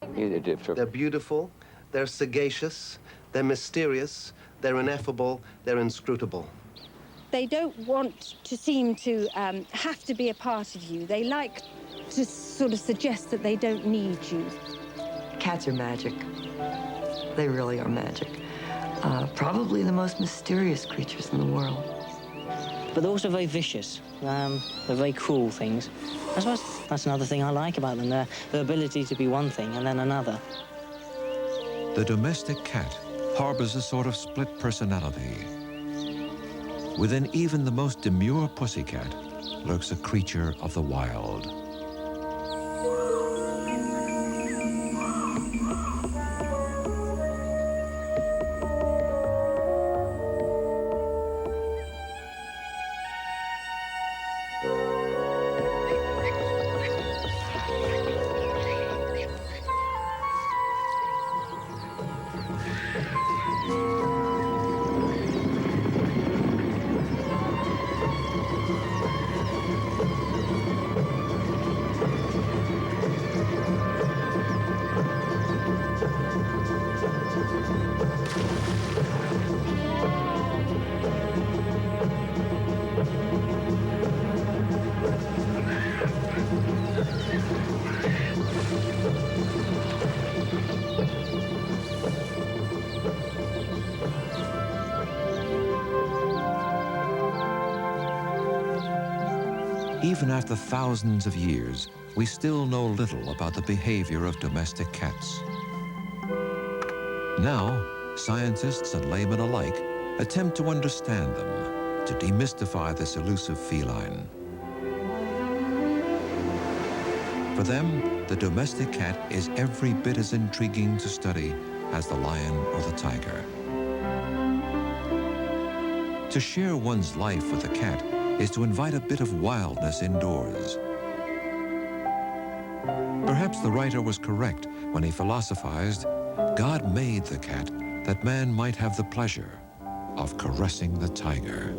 They're beautiful, they're sagacious, they're mysterious, they're ineffable, they're inscrutable. They don't want to seem to have to be a part of you. They like to sort of suggest that they don't need you. Cats are magic. They really are magic. Probably the most mysterious creatures in the world. But they're also very vicious. They're very cruel things. I suppose that's another thing I like about them, their ability to be one thing and then another. The domestic cat harbors a sort of split personality. Within even the most demure pussycat lurks a creature of the wild. Even after thousands of years, we still know little about the behavior of domestic cats. Now, scientists and laymen alike attempt to understand them, to demystify this elusive feline. For them, the domestic cat is every bit as intriguing to study as the lion or the tiger. To share one's life with a cat is to invite a bit of wildness indoors. Perhaps the writer was correct when he philosophized, God made the cat that man might have the pleasure of caressing the tiger.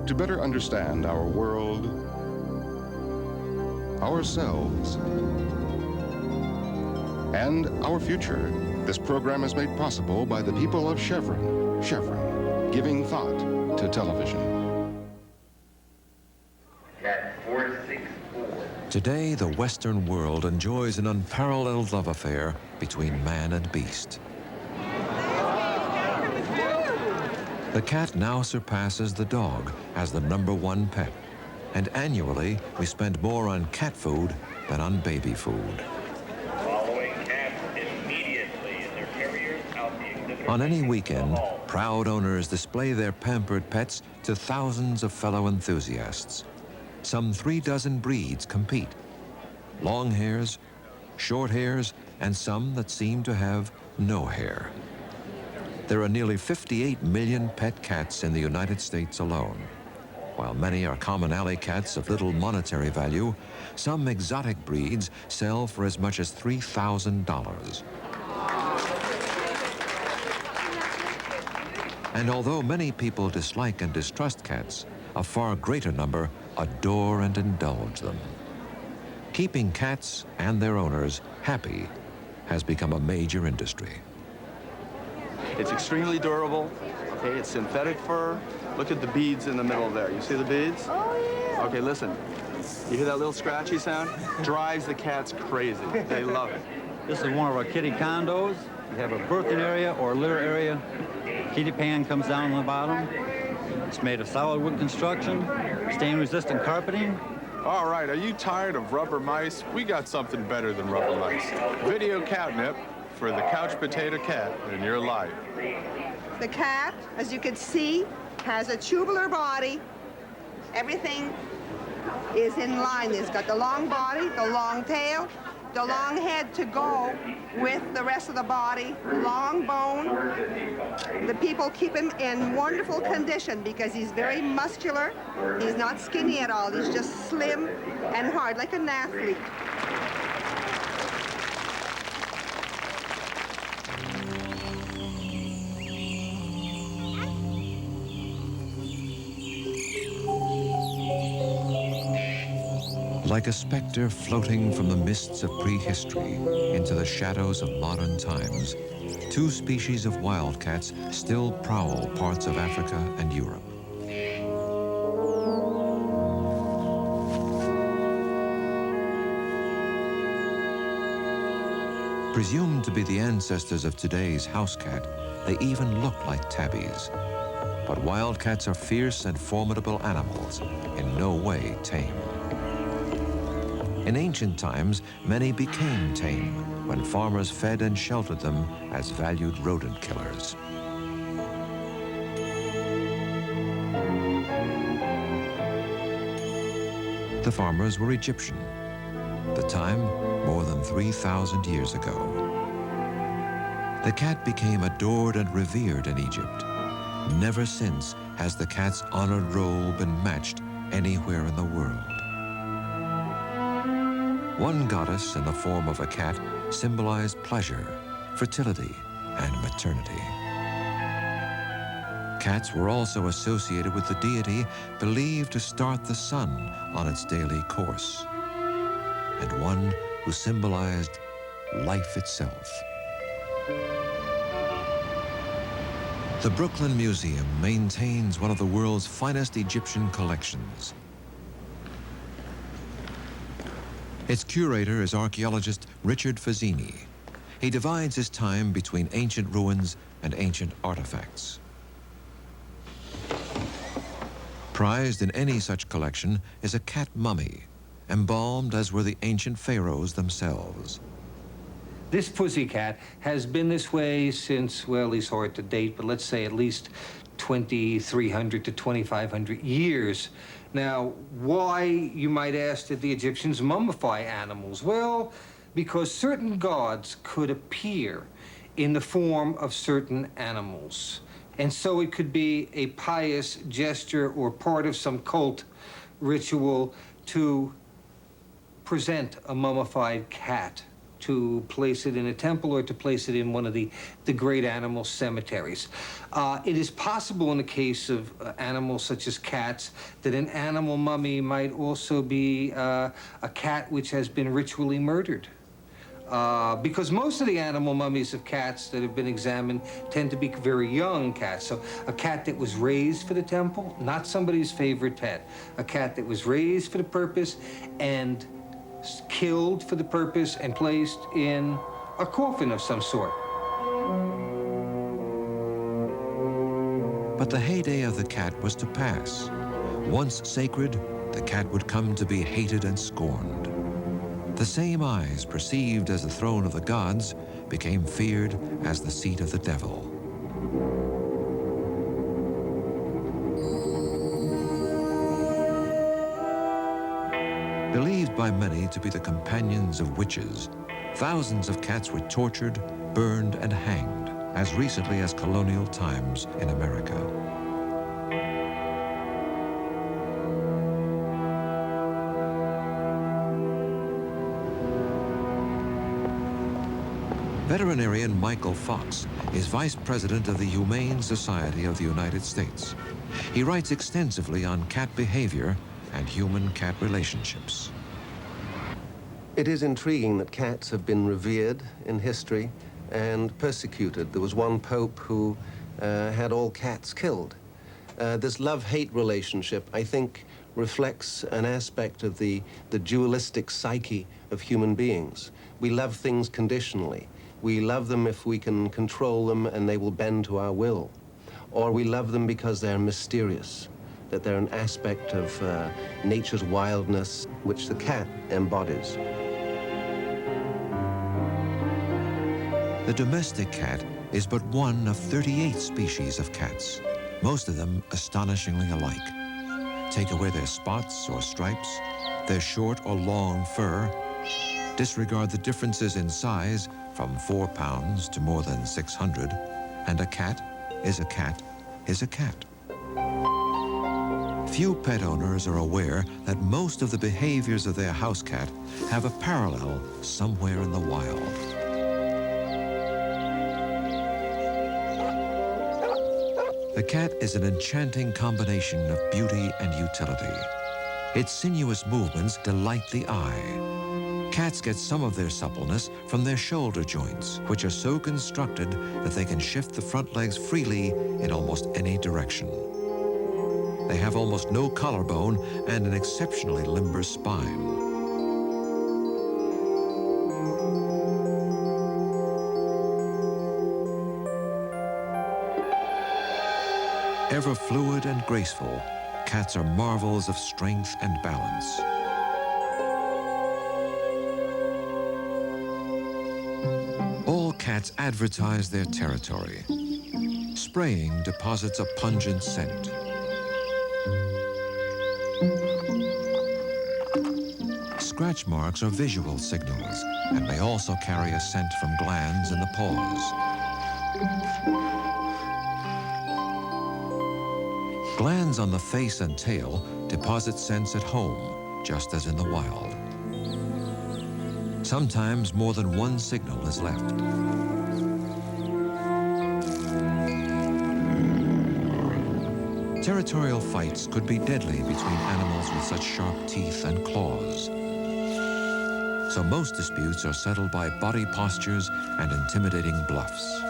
To better understand our world, ourselves, and our future, this program is made possible by the people of Chevron. Chevron, giving thought to television. Cat 464. Today, the Western world enjoys an unparalleled love affair between man and beast. The cat now surpasses the dog as the #1 pet, and annually we spend more on cat food than on baby food. Following cats immediately in their carriers out the exhibit. On any weekend, proud owners display their pampered pets to thousands of fellow enthusiasts. Some 36 breeds compete. Long hairs, short hairs, and some that seem to have no hair. There are nearly 58 million pet cats in the United States alone. While many are common alley cats of little monetary value, some exotic breeds sell for as much as $3,000. And although many people dislike and distrust cats, a far greater number adore and indulge them. Keeping cats and their owners happy has become a major industry. It's extremely durable, okay? It's synthetic fur. Look at the beads in the middle there. You see the beads? Oh, yeah. Okay, listen. You hear that little scratchy sound? Drives the cats crazy. They love it. This is one of our kitty condos. We have a birthing area or litter area. Kitty pan comes down on the bottom. It's made of solid wood construction, stain-resistant carpeting. All right, are you tired of rubber mice? We got something better than rubber mice. Video catnip for the couch potato cat in your life. The cat, as you can see, has a tubular body. Everything is in line. It's got the long body, the long tail, the long head to go with the rest of the body, long bone. The people keep him in wonderful condition because he's very muscular. He's not skinny at all. He's just slim and hard, like an athlete. Like a specter floating from the mists of prehistory into the shadows of modern times, two species of wildcats still prowl parts of Africa and Europe. Presumed to be the ancestors of today's house cat, they even look like tabbies. But wildcats are fierce and formidable animals, in no way tame. In ancient times, many became tame when farmers fed and sheltered them as valued rodent killers. The farmers were Egyptian. The time, more than 3,000 years ago. The cat became adored and revered in Egypt. Never since has the cat's honored role been matched anywhere in the world. One goddess in the form of a cat symbolized pleasure, fertility, and maternity. Cats were also associated with the deity believed to start the sun on its daily course, and one who symbolized life itself. The Brooklyn Museum maintains one of the world's finest Egyptian collections. Its curator is archaeologist Richard Fazzini. He divides his time between ancient ruins and ancient artifacts. Prized in any such collection is a cat mummy, embalmed as were the ancient pharaohs themselves. This pussycat has been this way since, well, it's hard to date, but let's say at least 2,300 to 2,500 years. Now, why, you might ask, did the Egyptians mummify animals? Well, because certain gods could appear in the form of certain animals. And so it could be a pious gesture or part of some cult ritual to present a mummified cat, to place it in a temple or to place it in one of the great animal cemeteries. It is possible in the case of animals such as cats that an animal mummy might also be a cat which has been ritually murdered. Because most of the animal mummies of cats that have been examined tend to be very young cats. So a cat that was raised for the temple, not somebody's favorite pet. A cat that was raised for the purpose and killed for the purpose and placed in a coffin of some sort. But the heyday of the cat was to pass. Once sacred, the cat would come to be hated and scorned. The same eyes perceived as the throne of the gods became feared as the seat of the devil. Believed by many to be the companions of witches, thousands of cats were tortured, burned, and hanged as recently as colonial times in America. Veterinarian Michael Fox is Vice President of the Humane Society of the United States. He writes extensively on cat behavior and human-cat relationships. It is intriguing that cats have been revered in history and persecuted. There was one pope who had all cats killed. This love-hate relationship, I think, reflects an aspect of the dualistic psyche of human beings. We love things conditionally. We love them if we can control them and they will bend to our will. Or we love them because they're mysterious, that they're an aspect of nature's wildness, which the cat embodies. The domestic cat is but one of 38 species of cats, most of them astonishingly alike. Take away their spots or stripes, their short or long fur, disregard the differences in size from 4 pounds to more than 600, and a cat is a cat is a cat. Few pet owners are aware that most of the behaviors of their house cat have a parallel somewhere in the wild. The cat is an enchanting combination of beauty and utility. Its sinuous movements delight the eye. Cats get some of their suppleness from their shoulder joints, which are so constructed that they can shift the front legs freely in almost any direction. They have almost no collarbone and an exceptionally limber spine. Ever fluid and graceful, cats are marvels of strength and balance. All cats advertise their territory. Spraying deposits a pungent scent. Scratch marks are visual signals and may also carry a scent from glands in the paws. Glands on the face and tail deposit scents at home, just as in the wild. Sometimes more than one signal is left. Territorial fights could be deadly between animals with such sharp teeth and claws. So most disputes are settled by body postures and intimidating bluffs.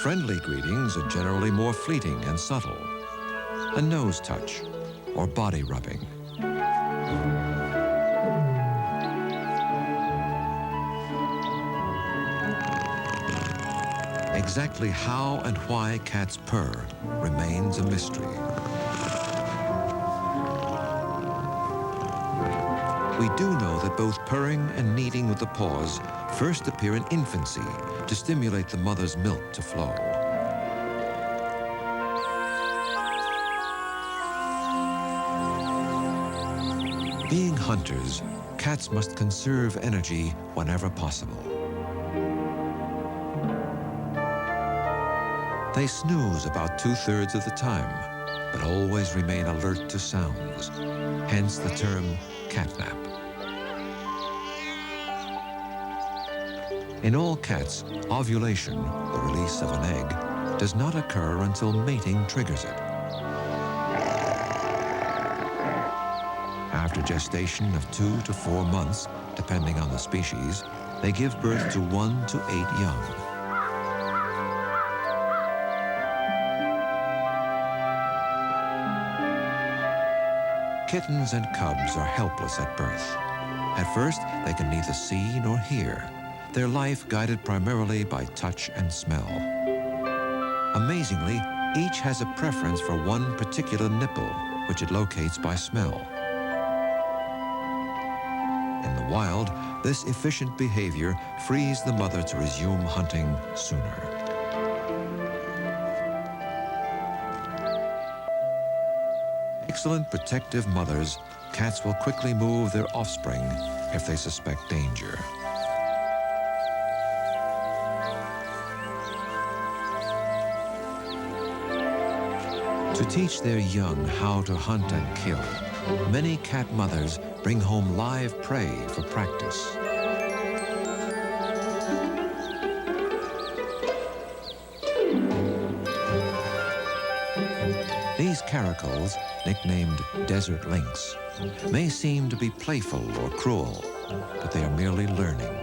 Friendly greetings are generally more fleeting and subtle. A nose touch or body rubbing. Exactly how and why cats purr remains a mystery. We do know that both purring and kneading with the paws first appear in infancy to stimulate the mother's milk to flow. Being hunters, cats must conserve energy whenever possible. They snooze about 2/3 of the time, but always remain alert to sounds, hence the term catnap. In all cats, ovulation, the release of an egg, does not occur until mating triggers it. After gestation of 2 to 4 months, depending on the species, they give birth to 1 to 8 young. Kittens and cubs are helpless at birth. At first, they can neither see nor hear, their life guided primarily by touch and smell. Amazingly, each has a preference for one particular nipple, which it locates by smell. In the wild, this efficient behavior frees the mother to resume hunting sooner. Excellent protective mothers, cats will quickly move their offspring if they suspect danger. To teach their young how to hunt and kill, many cat mothers bring home live prey for practice. These caracals, nicknamed desert lynx, may seem to be playful or cruel, but they are merely learning.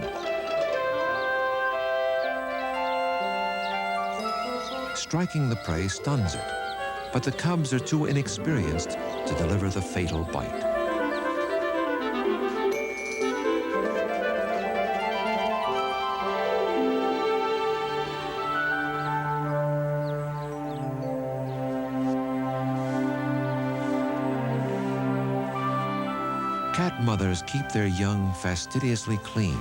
striking the prey stuns it, but the cubs are too inexperienced to deliver the fatal bite. Cat mothers keep their young fastidiously clean.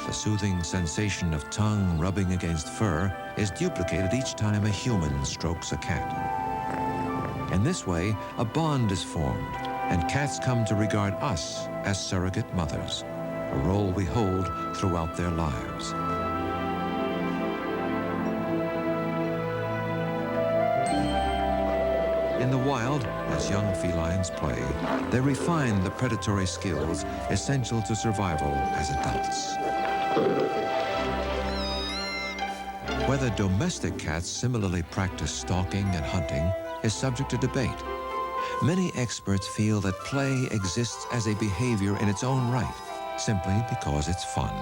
The soothing sensation of tongue rubbing against fur is duplicated each time a human strokes a cat. In this way, a bond is formed, and cats come to regard us as surrogate mothers, a role we hold throughout their lives. In the wild, as young felines play, they refine the predatory skills essential to survival as adults. Whether domestic cats similarly practice stalking and hunting is subject to debate. Many experts feel that play exists as a behavior in its own right, simply because it's fun.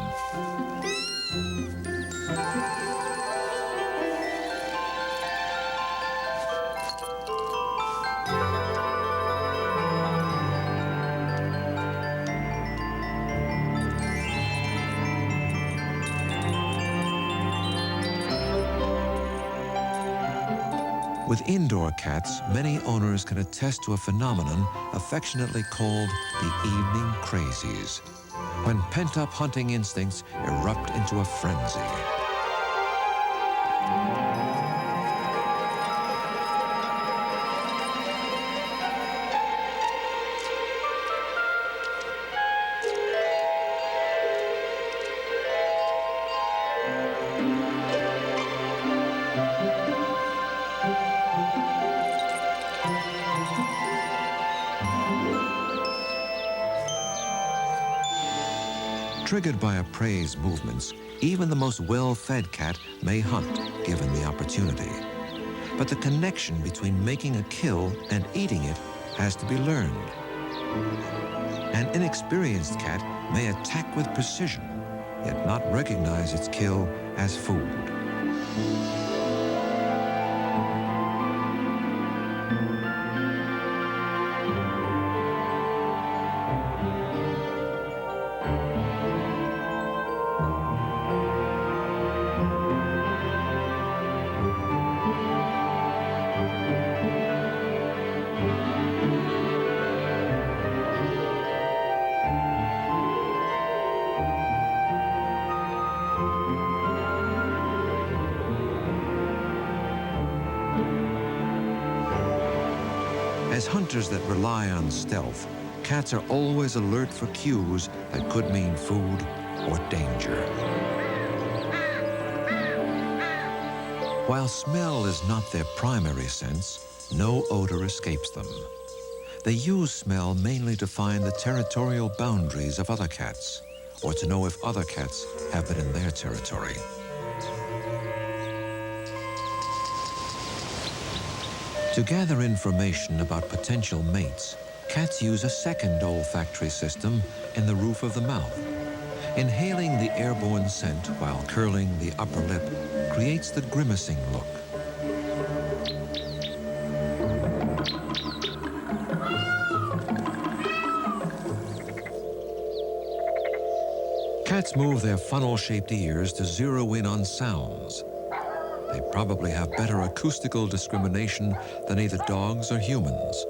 With indoor cats, many owners can attest to a phenomenon affectionately called the evening crazies, when pent-up hunting instincts erupt into a frenzy. Triggered by a prey's movements, even the most well-fed cat may hunt, given the opportunity. But the connection between making a kill and eating it has to be learned. An inexperienced cat may attack with precision, yet not recognize its kill as food. As hunters that rely on stealth, cats are always alert for cues that could mean food or danger. While smell is not their primary sense, no odor escapes them. They use smell mainly to find the territorial boundaries of other cats, or to know if other cats have been in their territory. To gather information about potential mates, cats use a second olfactory system in the roof of the mouth. Inhaling the airborne scent while curling the upper lip creates the grimacing look. Cats move their funnel-shaped ears to zero in on sounds. They probably have better acoustical discrimination than either dogs or humans.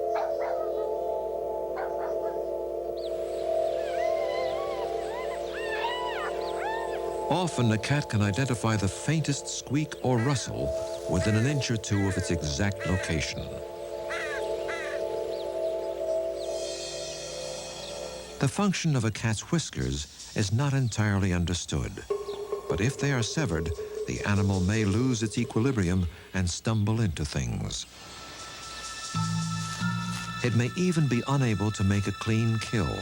Often, a cat can identify the faintest squeak or rustle within an inch or two of its exact location. The function of a cat's whiskers is not entirely understood, but if they are severed, the animal may lose its equilibrium and stumble into things. It may even be unable to make a clean kill.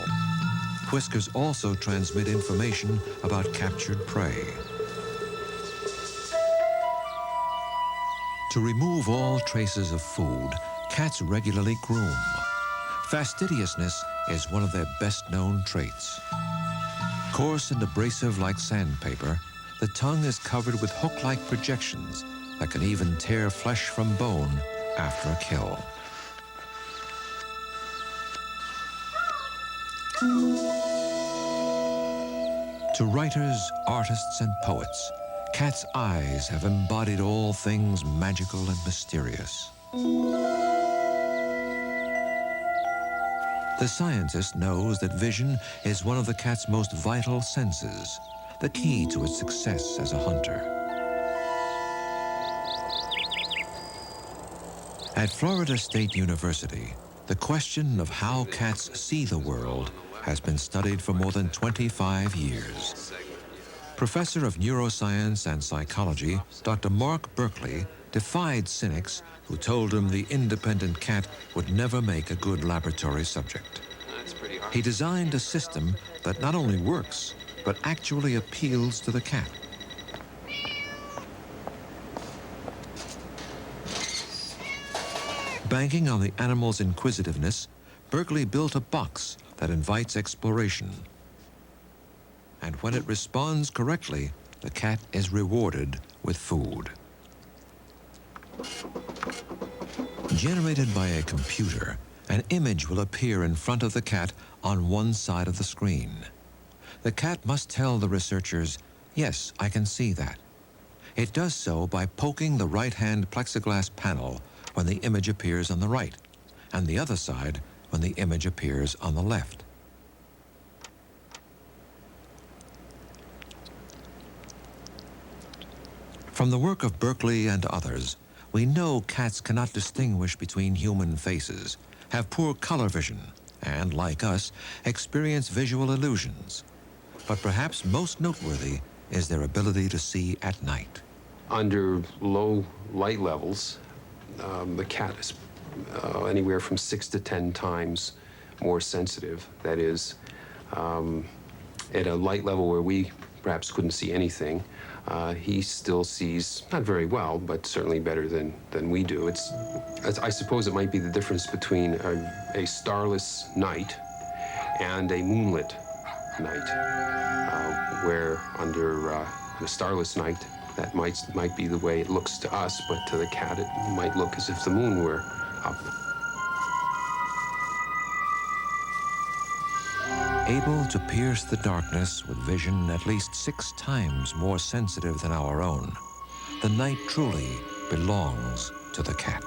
Whiskers also transmit information about captured prey. To remove all traces of food, cats regularly groom. Fastidiousness is one of their best-known traits. Coarse and abrasive like sandpaper, the tongue is covered with hook-like projections that can even tear flesh from bone after a kill. To writers, artists, and poets, cats' eyes have embodied all things magical and mysterious. The scientist knows that vision is one of the cat's most vital senses, the key to its success as a hunter. At Florida State University, the question of how cats see the world has been studied for more than 25 years. Professor of Neuroscience and Psychology, Dr. Mark Berkeley, defied cynics who told him the independent cat would never make a good laboratory subject. He designed a system that not only works, but actually appeals to the cat. Banking on the animal's inquisitiveness, Berkeley built a box that invites exploration. And when it responds correctly, the cat is rewarded with food. Generated by a computer, an image will appear in front of the cat on one side of the screen. The cat must tell the researchers, "Yes, I can see that." It does so by poking the right-hand plexiglass panel when the image appears on the right, and the other side when the image appears on the left. From the work of Berkeley and others, we know cats cannot distinguish between human faces, have poor color vision, and, like us, experience visual illusions. But perhaps most noteworthy is their ability to see at night. Under low light levels, the cat is anywhere from 6 to 10 times more sensitive. That is, at a light level where we perhaps couldn't see anything, he still sees, not very well, but certainly better than we do. I suppose it might be the difference between a starless night and a moonlit night, where under a starless night, that might be the way it looks to us, but to the cat, it might look as if the moon were up. Able to pierce the darkness with vision at least 6 times more sensitive than our own, the night truly belongs to the cat.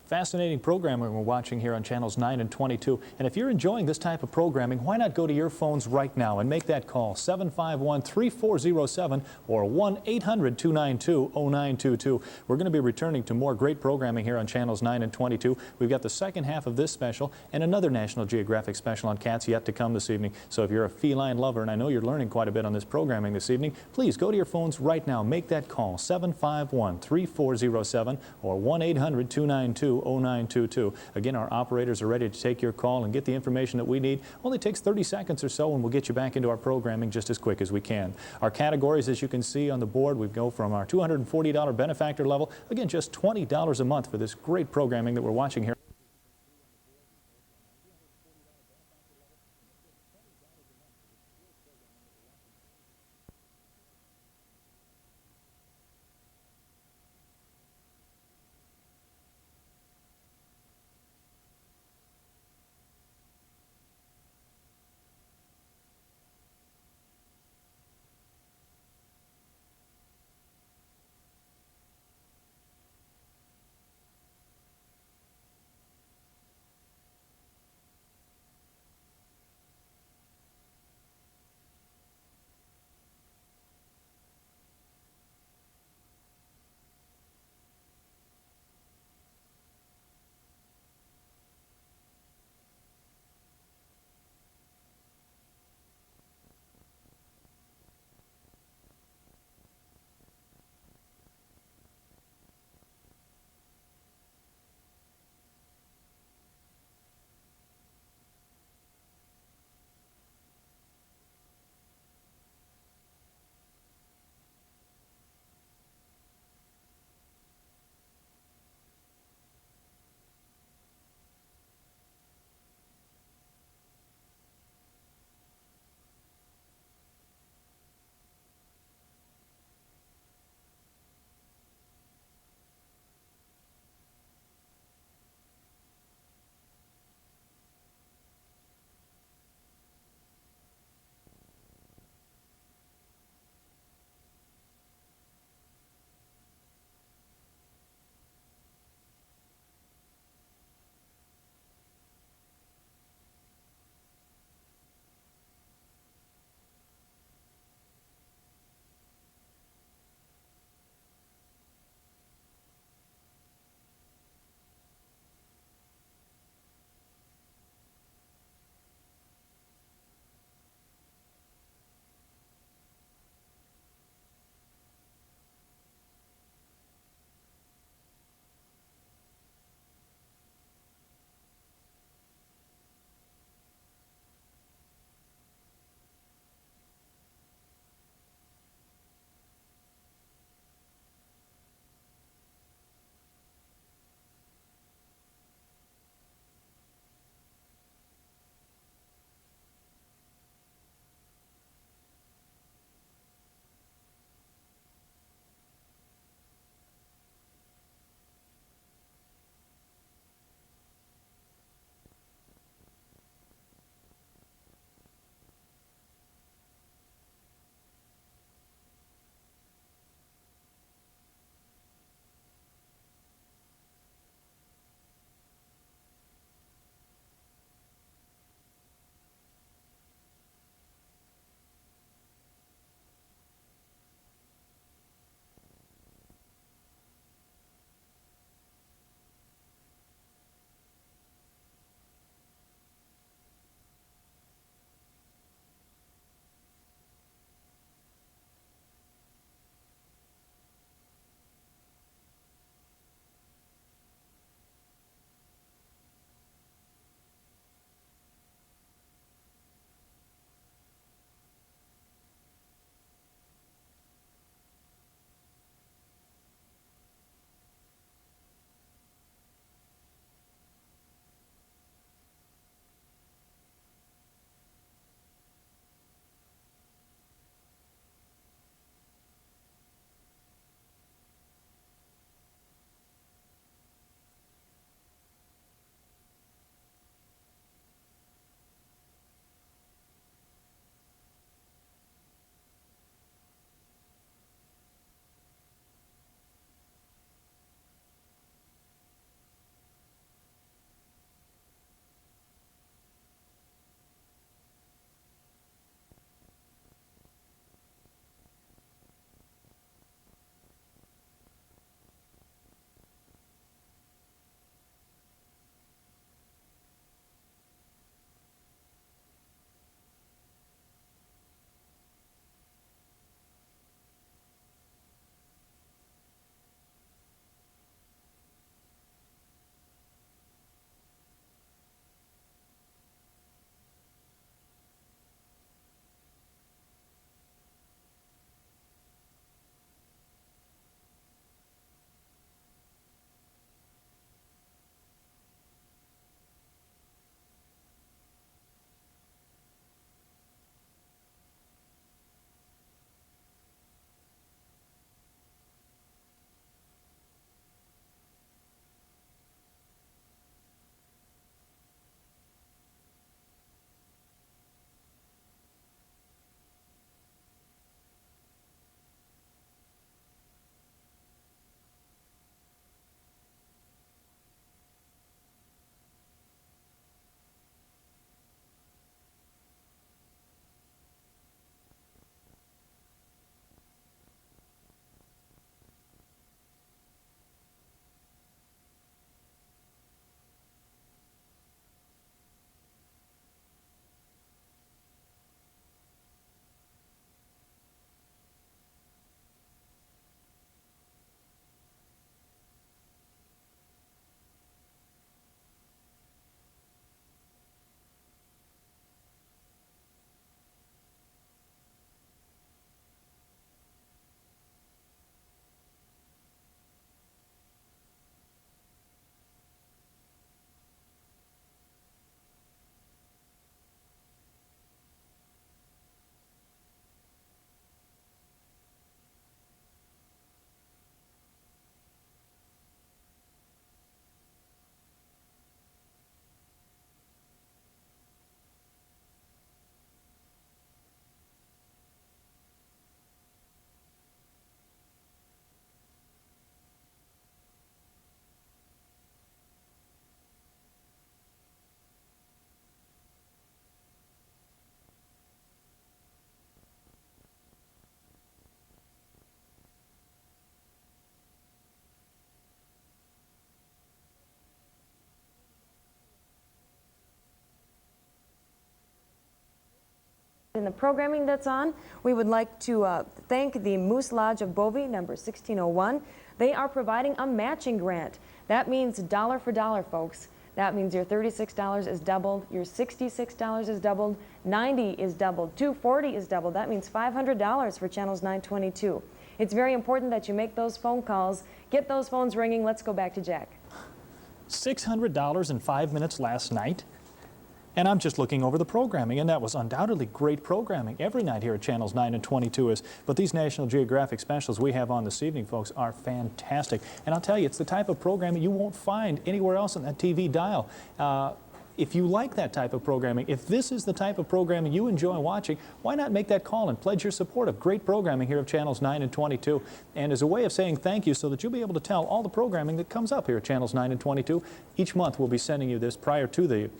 Fascinating programming we're watching here on channels 9 and 22. And if you're enjoying this type of programming, why not go to your phones right now and make that call, 751-3407 or 1-800-292-0922. We're going to be returning to more great programming here on channels 9 and 22. We've got the second half of this special and another National Geographic special on cats yet to come this evening. So if you're a feline lover, and I know you're learning quite a bit on this programming this evening, please go to your phones right now. Make that call, 751-3407 or 1-800-292-0922. Again, our operators are ready to take your call and get the information that we need. Only takes 30 seconds or so, and we'll get you back into our programming just as quick as we can. Our categories, as you can see on the board, we go from our $240 benefactor level, again, just $20 a month for this great programming that we're watching here. In the programming that's on, we would like to thank the Moose Lodge of Bovey, number 1601. They are providing a matching grant. That means dollar for dollar, folks. That means your $36 is doubled, your $66 is doubled, $90 is doubled, $240 is doubled. That means $500 for channels 922. It's very important that you make those phone calls, get those phones ringing. Let's go back to Jack. $600 in 5 minutes last night? And I'm just looking over the programming, and that was undoubtedly great programming every night here at Channels 9 and 22 is. But these National Geographic specials we have on this evening, folks, are fantastic. And I'll tell you, it's the type of programming you won't find anywhere else on that TV dial. If you like that type of programming, if this is the type of programming you enjoy watching, why not make that call and pledge your support of great programming here of Channels 9 and 22? And as a way of saying thank you so that you'll be able to tell all the programming that comes up here at Channels 9 and 22, each month we'll be sending you this prior to the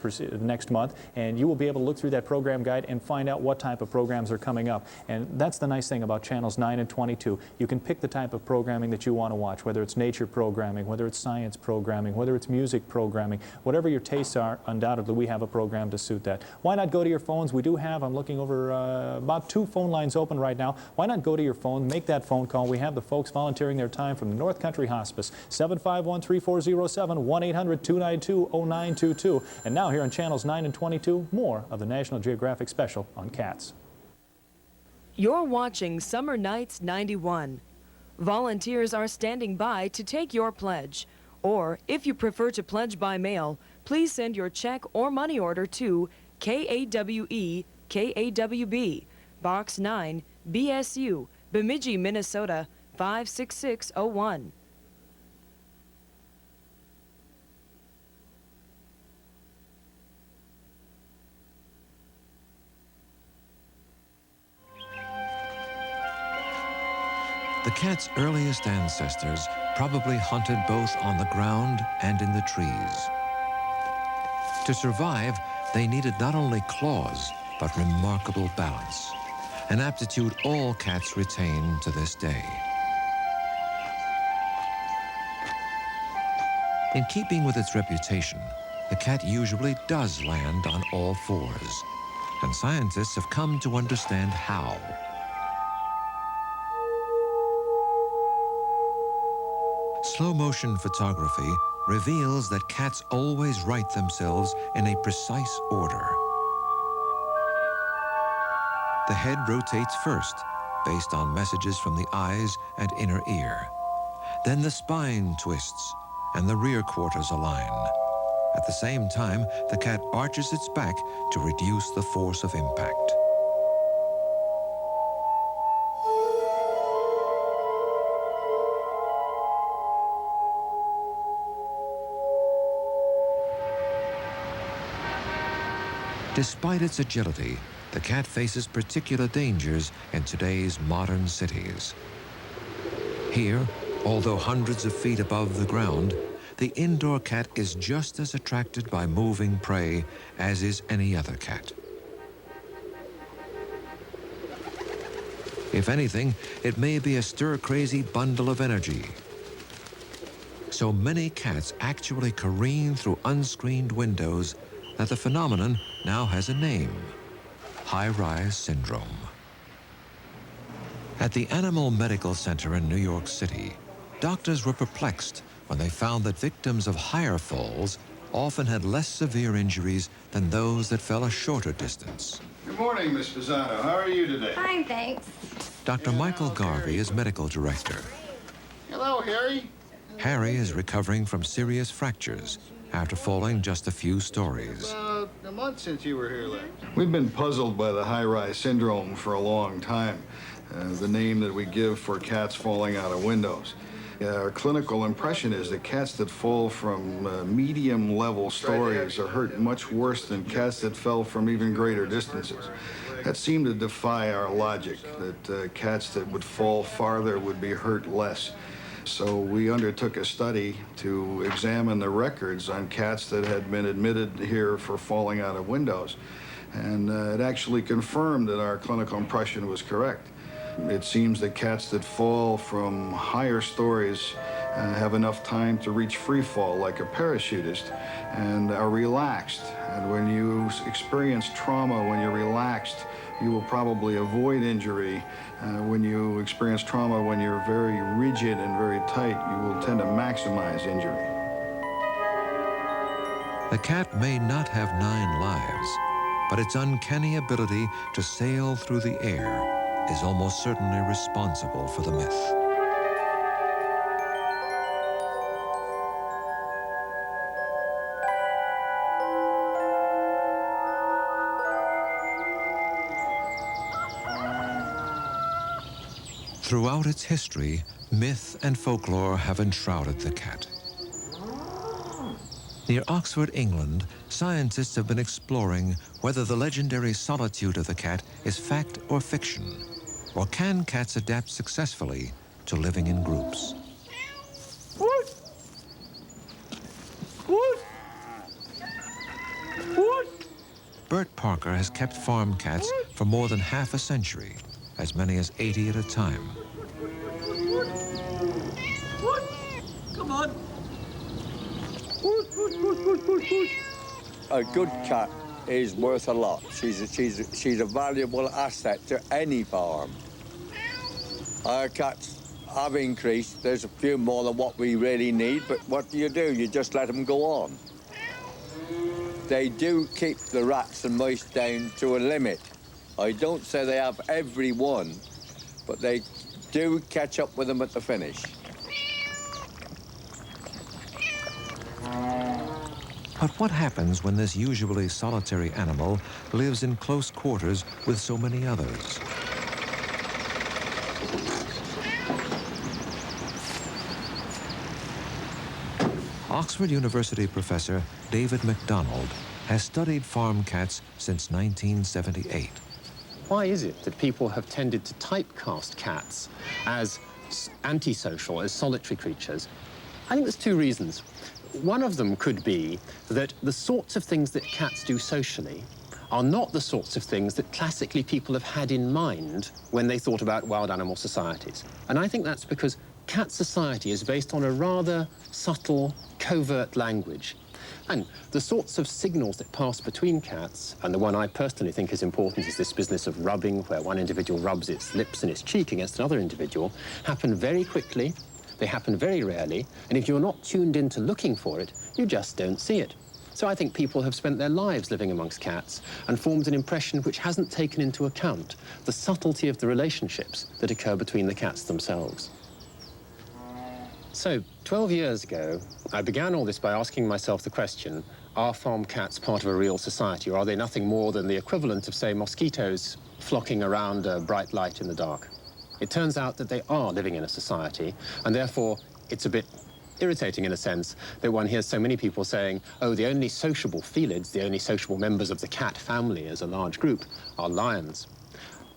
next month, and you will be able to look through that program guide and find out what type of programs are coming up. And that's the nice thing about Channels 9 and 22. You can pick the type of programming that you want to watch, whether it's nature programming, whether it's science programming, whether it's music programming, whatever your tastes are. Undoubtedly, we have a program to suit that. Why not go to your phones? We do have, I'm looking over, about 2 phone lines open right now. Why not go to your phone, make that phone call? We have the folks volunteering their time from the North Country Hospice, 751-3407, 1-800-292-0922. And now here on Channels 9 and 22, more of the National Geographic special on cats. You're watching Summer Nights 91. Volunteers are standing by to take your pledge. Or, if you prefer to pledge by mail, please send your check or money order to KAWE, KAWB, Box 9, BSU, Bemidji, Minnesota, 56601. The cat's earliest ancestors probably hunted both on the ground and in the trees. To survive, they needed not only claws, but remarkable balance, an aptitude all cats retain to this day. In keeping with its reputation, the cat usually does land on all fours, and scientists have come to understand how. Slow-motion photography reveals that cats always right themselves in a precise order. The head rotates first, based on messages from the eyes and inner ear. Then the spine twists, and the rear quarters align. At the same time, the cat arches its back to reduce the force of impact. Despite its agility, the cat faces particular dangers in today's modern cities. Here, although hundreds of feet above the ground, the indoor cat is just as attracted by moving prey as is any other cat. If anything, it may be a stir-crazy bundle of energy. So many cats actually careen through unscreened windows that the phenomenon now has a name: high-rise syndrome. At the Animal Medical Center in New York City, doctors were perplexed when they found that victims of higher falls often had less severe injuries than those that fell a shorter distance. Good morning, Miss Pisano. How are you today? Fine, thanks. Dr. Michael Garvey is medical director. Hello, Harry. Harry is recovering from serious fractures after falling just a few stories. About a month since you were here last. We've been puzzled by the high-rise syndrome for a long time, the name that we give for cats falling out of windows. Our clinical impression is that cats that fall from medium-level stories are hurt much worse than cats that fell from even greater distances. That seemed to defy our logic, that cats that would fall farther would be hurt less. So we undertook a study to examine the records on cats that had been admitted here for falling out of windows. And it actually confirmed that our clinical impression was correct. It seems that cats that fall from higher stories have enough time to reach free fall like a parachutist and are relaxed. And when you you experience trauma when you're relaxed, you will probably avoid injury. When you experience trauma when you're very rigid and very tight, you will tend to maximize injury. The cat may not have 9 lives, but its uncanny ability to sail through the air is almost certainly responsible for the myth. Throughout its history, myth and folklore have enshrouded the cat. Near Oxford, England, scientists have been exploring whether the legendary solitude of the cat is fact or fiction, or can cats adapt successfully to living in groups. Bert Parker has kept farm cats for more than half a century, as many as 80 at a time. Come on. A good cat is worth a lot. She's a valuable asset to any farm. Our cats have increased. There's a few more than what we really need, but what do? You just let them go on. They do keep the rats and mice down to a limit. I don't say they have every one, but they do catch up with them at the finish. But what happens when this usually solitary animal lives in close quarters with so many others? Oxford University professor David MacDonald has studied farm cats since 1978. Why is it that people have tended to typecast cats as antisocial, as solitary creatures? I think there's 2 reasons. One of them could be that the sorts of things that cats do socially are not the sorts of things that classically people have had in mind when they thought about wild animal societies. And I think that's because cat society is based on a rather subtle, covert language. And the sorts of signals that pass between cats, and the one I personally think is important is this business of rubbing, where one individual rubs its lips and its cheek against another individual, happen very quickly, they happen very rarely, and if you're not tuned into looking for it, you just don't see it. So I think people have spent their lives living amongst cats and formed an impression which hasn't taken into account the subtlety of the relationships that occur between the cats themselves. So, 12 years ago, I began all this by asking myself the question, are farm cats part of a real society, or are they nothing more than the equivalent of, say, mosquitoes flocking around a bright light in the dark? It turns out that they are living in a society, and therefore it's a bit irritating in a sense that one hears so many people saying, oh, the only sociable felids, the only sociable members of the cat family as a large group are lions.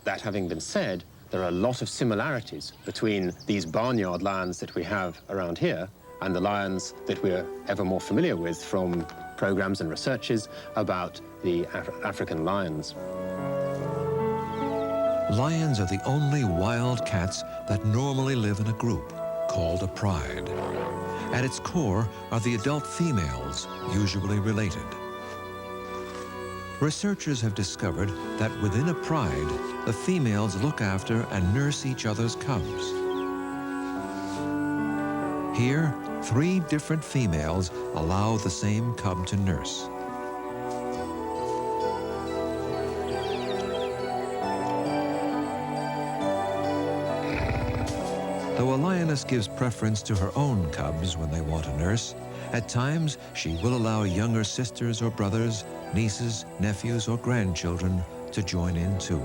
That having been said, there are a lot of similarities between these barnyard lions that we have around here and the lions that we're ever more familiar with from programs and researches about the African lions. Lions are the only wild cats that normally live in a group, called a pride. At its core are the adult females, usually related. Researchers have discovered that within a pride, the females look after and nurse each other's cubs. Here, 3 different females allow the same cub to nurse. Though a lioness gives preference to her own cubs when they want a nurse, at times she will allow younger sisters or brothers, nieces, nephews, or grandchildren to join in too.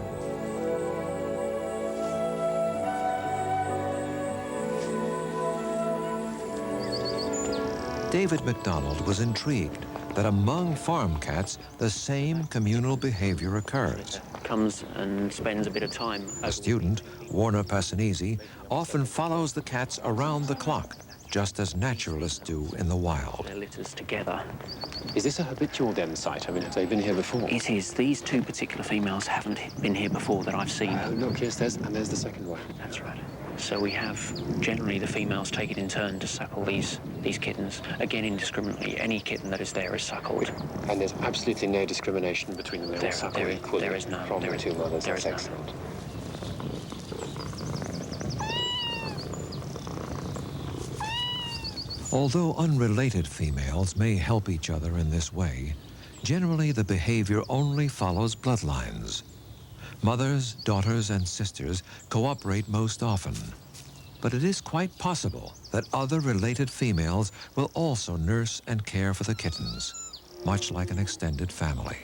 David MacDonald was intrigued that among farm cats, the same communal behavior occurs. Comes and spends a bit of time. A student, Warner Passanese, often follows the cats around the clock, just as naturalists do in the wild. Their litters together. Is this a habitual den site? I mean, have they been here before? It is. These two particular females haven't been here before that I've seen. Oh, look, yes, there's the second one. That's right. So we have, generally, the females take it in turn to suckle these kittens. Again, indiscriminately. Any kitten that is there is suckled. And there's absolutely no discrimination between them. They all suckle equally there is none. from the two mothers. There is That's none. excellent. Although unrelated females may help each other in this way, generally the behavior only follows bloodlines. Mothers, daughters, and sisters cooperate most often. But it is quite possible that other related females will also nurse and care for the kittens, much like an extended family.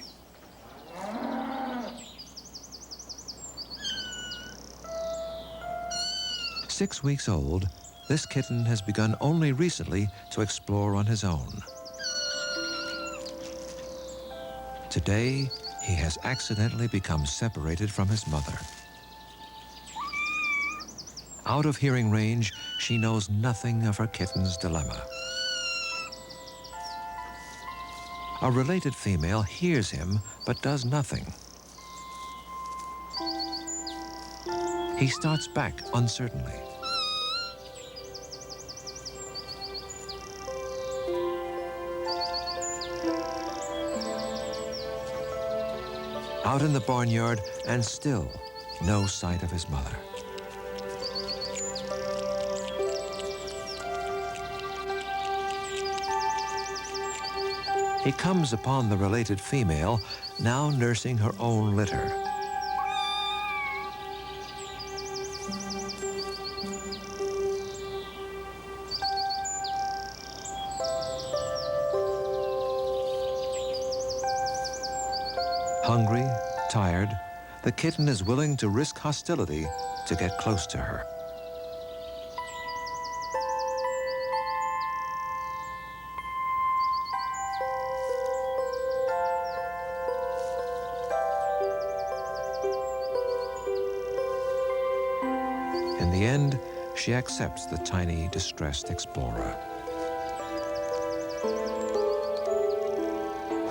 Six weeks old, this kitten has begun only recently to explore on his own. Today, he has accidentally become separated from his mother. Out of hearing range, she knows nothing of her kitten's dilemma. A related female hears him but does nothing. He starts back uncertainly. Out in the barnyard, and still no sight of his mother. He comes upon the related female, now nursing her own litter. Hungry, tired, the kitten is willing to risk hostility to get close to her. In the end, she accepts the tiny, distressed explorer.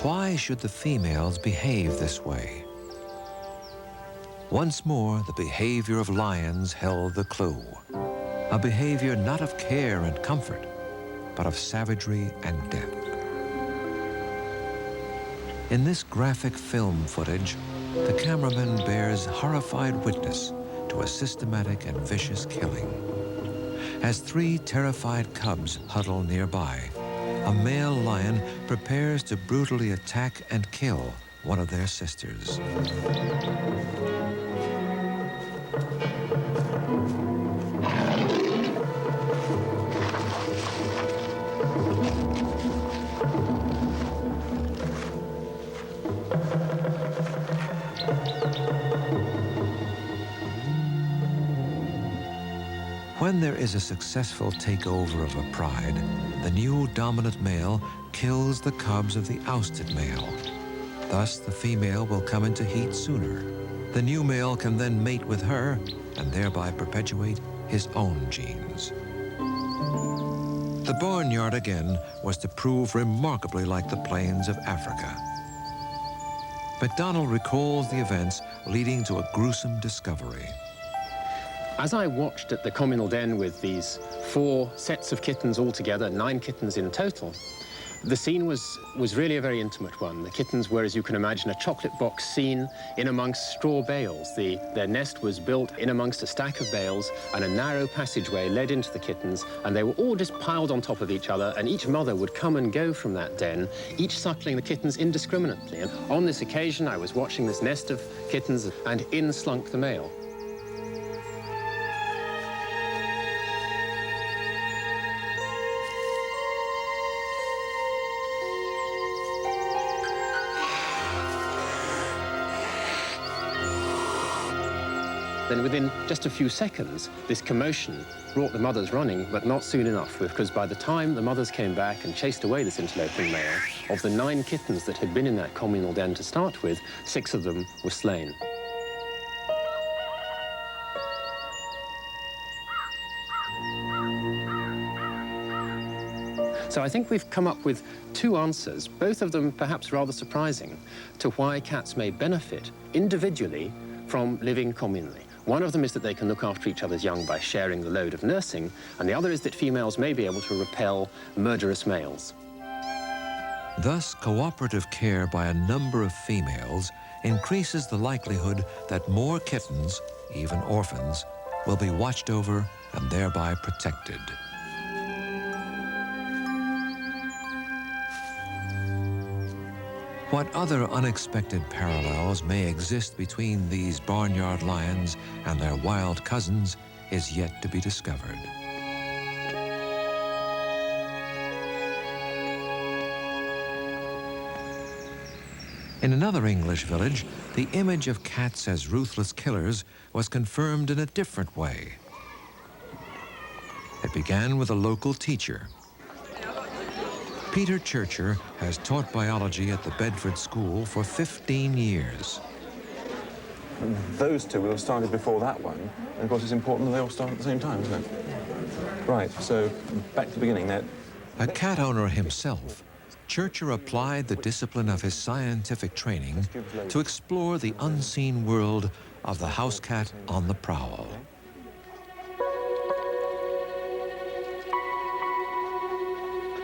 Why should the females behave this way? Once more, the behavior of lions held the clue. A behavior not of care and comfort, but of savagery and death. In this graphic film footage, the cameraman bears horrified witness to a systematic and vicious killing. As three terrified cubs huddle nearby, a male lion prepares to brutally attack and kill one of their sisters. When there is a successful takeover of a pride, the new dominant male kills the cubs of the ousted male. Thus, the female will come into heat sooner. The new male can then mate with her and thereby perpetuate his own genes. The barnyard again was to prove remarkably like the plains of Africa. MacDonald recalls the events leading to a gruesome discovery. As I watched at the communal den with these 4 sets of kittens all together, 9 kittens in total, the scene was really a very intimate one. The kittens were, as you can imagine, a chocolate box scene in amongst straw bales. Their nest was built in amongst a stack of bales, and a narrow passageway led into the kittens, and they were all just piled on top of each other, and each mother would come and go from that den, each suckling the kittens indiscriminately. And on this occasion, I was watching this nest of kittens, and in slunk the male. Then within just a few seconds, this commotion brought the mothers running, but not soon enough, because by the time the mothers came back and chased away this interloping male, of the 9 kittens that had been in that communal den to start with, 6 of them were slain. So I think we've come up with two answers, both of them perhaps rather surprising, to why cats may benefit individually from living communally. One of them is that they can look after each other's young by sharing the load of nursing, and the other is that females may be able to repel murderous males. Thus, cooperative care by a number of females increases the likelihood that more kittens, even orphans, will be watched over and thereby protected. What other unexpected parallels may exist between these barnyard lions and their wild cousins is yet to be discovered. In another English village, the image of cats as ruthless killers was confirmed in a different way. It began with a local teacher. Peter Churcher has taught biology at the Bedford School for 15 years. Those two will have started before that one, and of course it's important that they all start at the same time, isn't it? Right, so back to the beginning now. A cat owner himself, Churcher applied the discipline of his scientific training to explore the unseen world of the house cat on the prowl.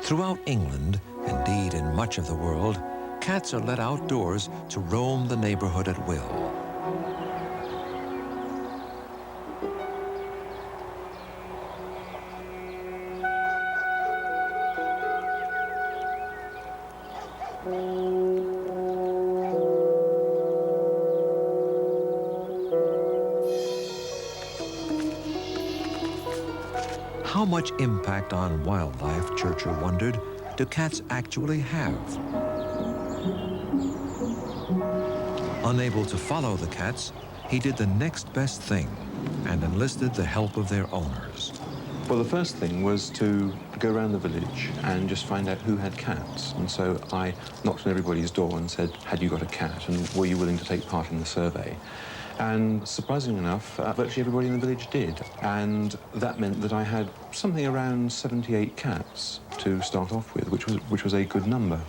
Throughout England, indeed in much of the world, cats are let outdoors to roam the neighborhood at will. How much impact on wildlife, Churcher wondered, do cats actually have? Unable to follow the cats, he did the next best thing and enlisted the help of their owners. Well, the first thing was to go around the village and just find out who had cats. And so I knocked on everybody's door and said, had you got a cat? And were you willing to take part in the survey? And surprisingly enough, virtually everybody in the village did. And that meant that I had something around 78 cats to start off with, which was a good number.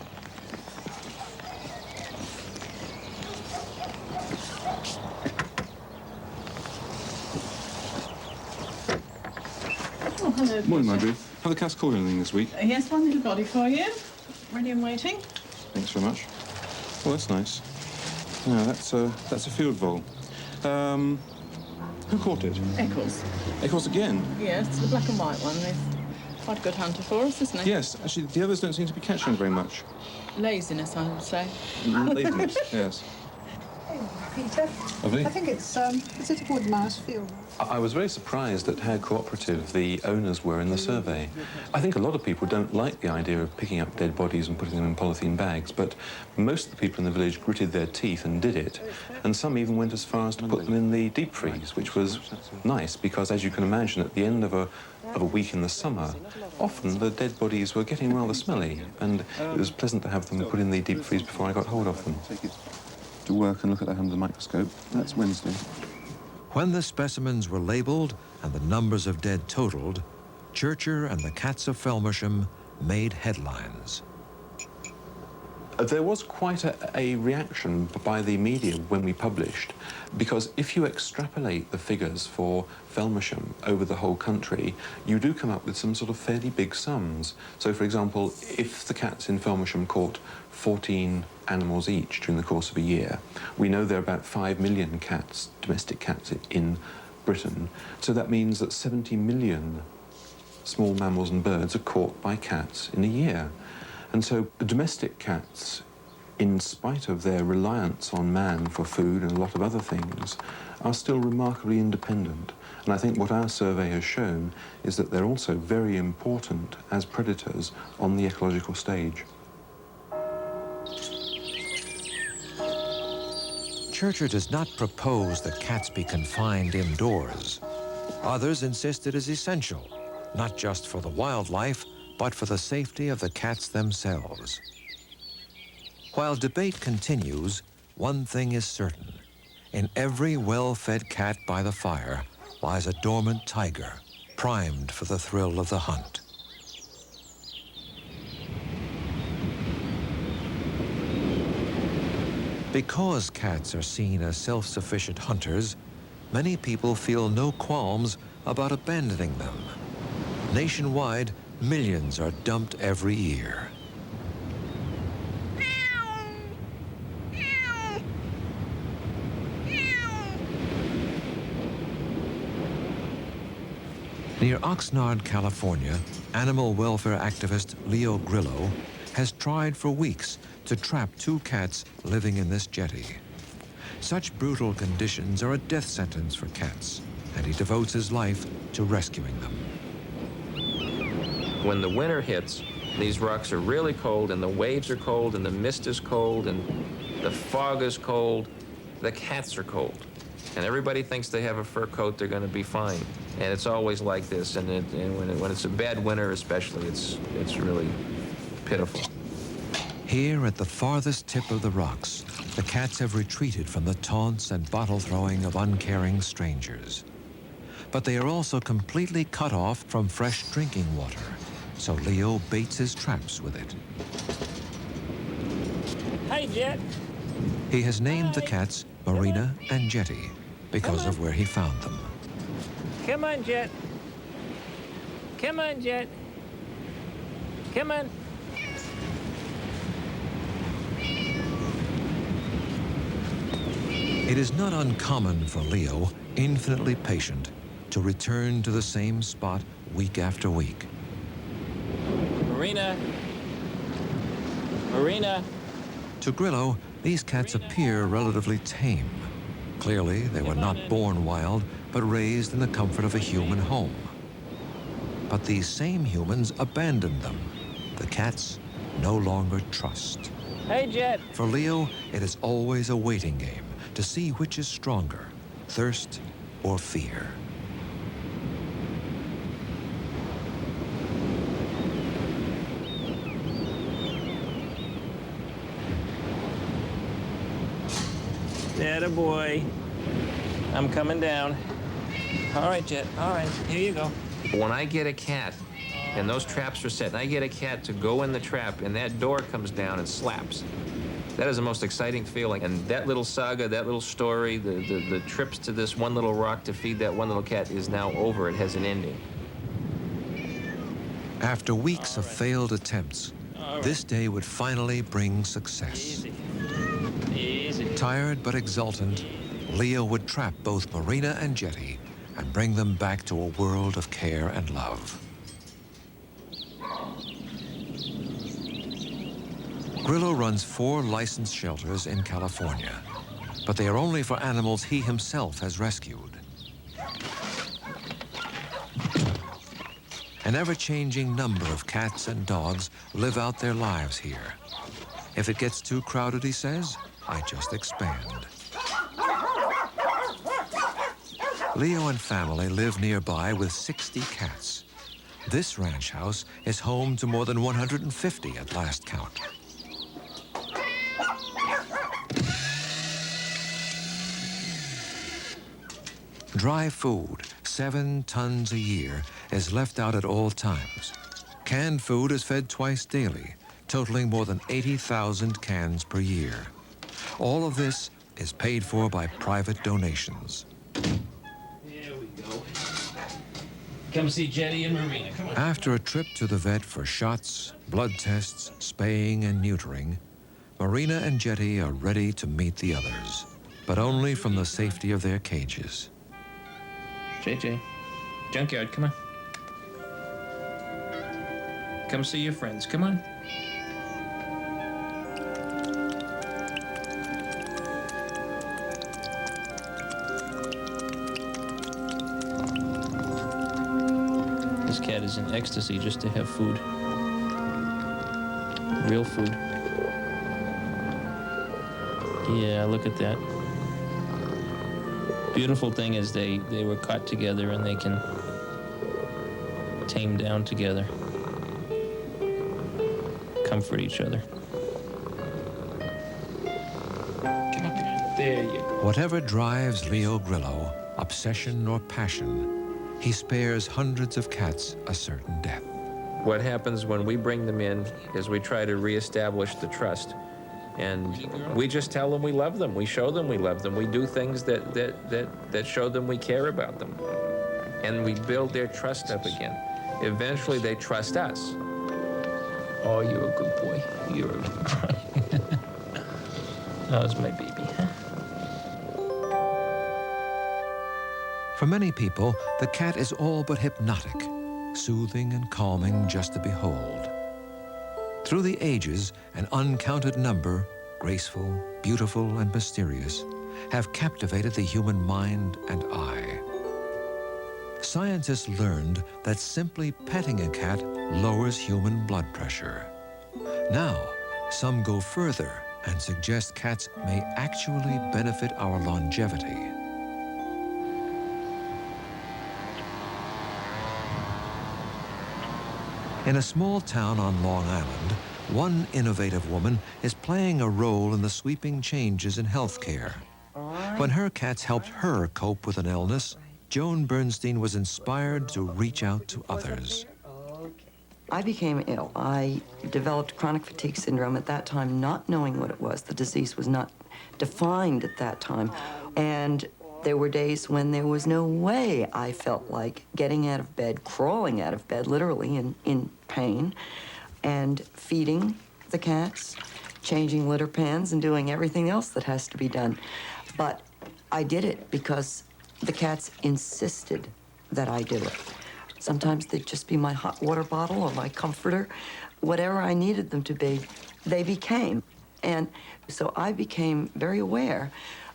Oh, hello. Morning, Marjorie. Have the cats called anything this week? Yes, one little body for you. Ready and waiting. Thanks very much. Well, that's nice. No, that's a field vole. Who caught it? Eccles. Eccles again? Yes, the black and white one. He's quite a good hunter for us, isn't he? Yes, actually, the others don't seem to be catching very much. Laziness, I would say. Laziness, yes. Peter. Lovely. I think it's a wood mouse field. I was very surprised at how cooperative the owners were in the survey. I think a lot of people don't like the idea of picking up dead bodies and putting them in polythene bags, but most of the people in the village gritted their teeth and did it, and some even went as far as to put them in the deep freeze, which was nice because, as you can imagine, at the end of a week in the summer, often the dead bodies were getting rather smelly, and it was pleasant to have them put in the deep freeze before I got hold of them. To work and look at that under the microscope. That's Wednesday. When the specimens were labeled and the numbers of dead totaled, Churcher and the cats of Felmersham made headlines. There was quite a reaction by the media when we published, because if you extrapolate the figures for Felmersham over the whole country, you do come up with some sort of fairly big sums. So, for example, if the cats in Felmersham caught 14 animals each during the course of a year, we know there are about 5 million cats, domestic cats, in Britain. So that means that 70 million small mammals and birds are caught by cats in a year. And so domestic cats, in spite of their reliance on man for food and a lot of other things, are still remarkably independent. And I think what our survey has shown is that they're also very important as predators on the ecological stage. Churcher does not propose that cats be confined indoors. Others insist it is essential, not just for the wildlife, but for the safety of the cats themselves. While debate continues, one thing is certain. In every well-fed cat by the fire lies a dormant tiger, primed for the thrill of the hunt. Because cats are seen as self-sufficient hunters, many people feel no qualms about abandoning them. Nationwide, millions are dumped every year. Near Oxnard, California, animal welfare activist Leo Grillo has tried for weeks to trap 2 cats living in this jetty. Such brutal conditions are a death sentence for cats, and he devotes his life to rescuing them. When the winter hits, these rocks are really cold, and the waves are cold, and the mist is cold, and the fog is cold. The cats are cold. And everybody thinks they have a fur coat, they're going to be fine. And it's always like this, and when it's a bad winter especially, it's really pitiful. Here at the farthest tip of the rocks, the cats have retreated from the taunts and bottle throwing of uncaring strangers. But they are also completely cut off from fresh drinking water, so Leo baits his traps with it. Hey, Jet. He has named the cats Marina and Jetty because of where he found them. Come on, Jet. Come on, Jet. Come on. It is not uncommon for Leo, infinitely patient, to return to the same spot week after week. Marina. Marina. To Grillo, these cats appear relatively tame. Clearly, they were not born wild, but raised in the comfort of a human home. But these same humans abandoned them. The cats no longer trust. Hey, Jet. For Leo, it is always a waiting game to see which is stronger, thirst or fear. Atta boy. I'm coming down. All right, Jet. All right, here you go. When I get a cat, and those traps are set, and I get a cat to go in the trap, and that door comes down and slaps, that is the most exciting feeling. And that little saga, that little story, the trips to this one little rock to feed that one little cat is now over. It has an ending. After weeks of failed attempts, this day would finally bring success. Easy. Easy. Tired but exultant, Leo would trap both Marina and Jetty and bring them back to a world of care and love. Grillo runs 4 licensed shelters in California, but they are only for animals he himself has rescued. An ever-changing number of cats and dogs live out their lives here. If it gets too crowded, he says, I just expand. Leo and family live nearby with 60 cats. This ranch house is home to more than 150 at last count. Dry food, 7 tons a year, is left out at all times. Canned food is fed twice daily, totaling more than 80,000 cans per year. All of this is paid for by private donations. There we go. Come see Jetty and Marina. Come on. After a trip to the vet for shots, blood tests, spaying, and neutering, Marina and Jetty are ready to meet the others, but only from the safety of their cages. JJ, Junkyard, come on. Come see your friends, come on. This cat is in ecstasy just to have food. Real food. Yeah, look at that. Beautiful thing is they were caught together and they can tame down together. Comfort each other. Come up here. There you go. Whatever drives Leo Grillo, obsession or passion, he spares hundreds of cats a certain death. What happens when we bring them in is we try to reestablish the trust. And we just tell them we love them. We show them we love them. We do things that show them we care about them. And we build their trust up again. Eventually, they trust us. Oh, you're a good boy. You're a good boy. That was my baby. For many people, the cat is all but hypnotic, soothing and calming just to behold. Through the ages, an uncounted number, graceful, beautiful, and mysterious, have captivated the human mind and eye. Scientists learned that simply petting a cat lowers human blood pressure. Now, some go further and suggest cats may actually benefit our longevity. In a small town on Long Island, one innovative woman is playing a role in the sweeping changes in healthcare. When her cats helped her cope with an illness, Joan Bernstein was inspired to reach out to others. I became ill. I developed chronic fatigue syndrome at that time, not knowing what it was. The disease was not defined at that time. And there were days when there was no way I felt like getting out of bed, crawling out of bed, literally in pain, and feeding the cats, changing litter pans, and doing everything else that has to be done. But I did it because the cats insisted that I do it. Sometimes they'd just be my hot water bottle or my comforter. Whatever I needed them to be, they became. And so I became very aware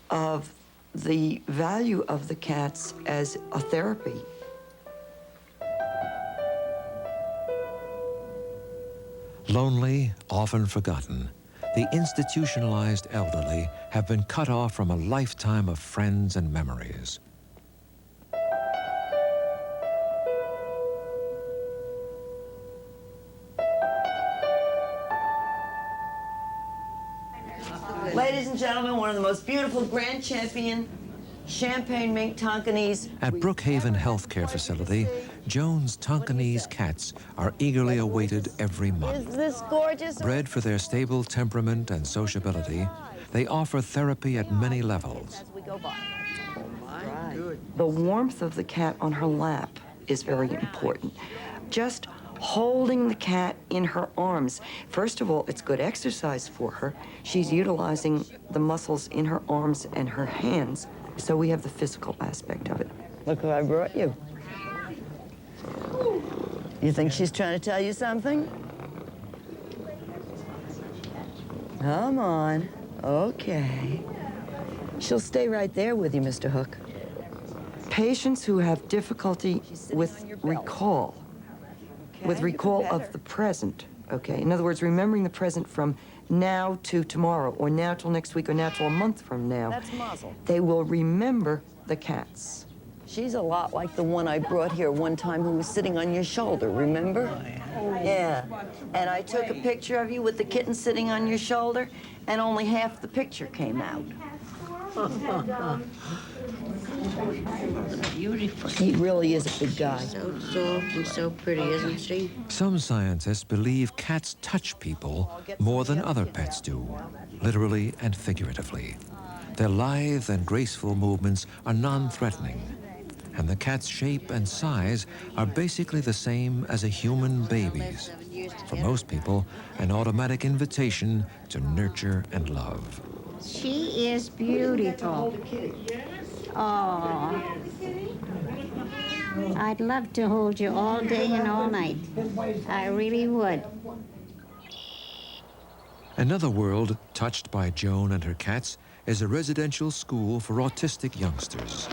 of the value of the cats as a therapy. Lonely, often forgotten, the institutionalized elderly have been cut off from a lifetime of friends and memories. Ladies and gentlemen, one of the most beautiful grand champion champagne mink Tonkinese. At Brookhaven Healthcare Facility, Joan's Tonkinese cats are eagerly awaited every month. Is this gorgeous? Bred for their stable temperament and sociability, they offer therapy at many levels. The warmth of the cat on her lap is very important. Just holding the cat in her arms. First of all, it's good exercise for her. She's utilizing the muscles in her arms and her hands. So we have the physical aspect of it. Look what I brought you. You think she's trying to tell you something? Come on. Okay. She'll stay right there with you, Mr. Hook. Patients who have difficulty with recall, of the present, okay? In other words, remembering the present from now to tomorrow, or now till next week, or now till a month from now. That's Muzzle. They will remember the cats. She's a lot like the one I brought here one time who was sitting on your shoulder, remember? Yeah. And I took a picture of you with the kitten sitting on your shoulder, and only half the picture came out. Beautiful. He really is a big guy. So soft and so pretty, isn't she? Some scientists believe cats touch people more than other pets do, literally and figuratively. Their lithe and graceful movements are non-threatening, and the cat's shape and size are basically the same as a human baby's. For most people, an automatic invitation to nurture and love. She is beautiful. Oh, I'd love to hold you all day and all night. I really would. Another world touched by Joan and her cats is a residential school for autistic youngsters.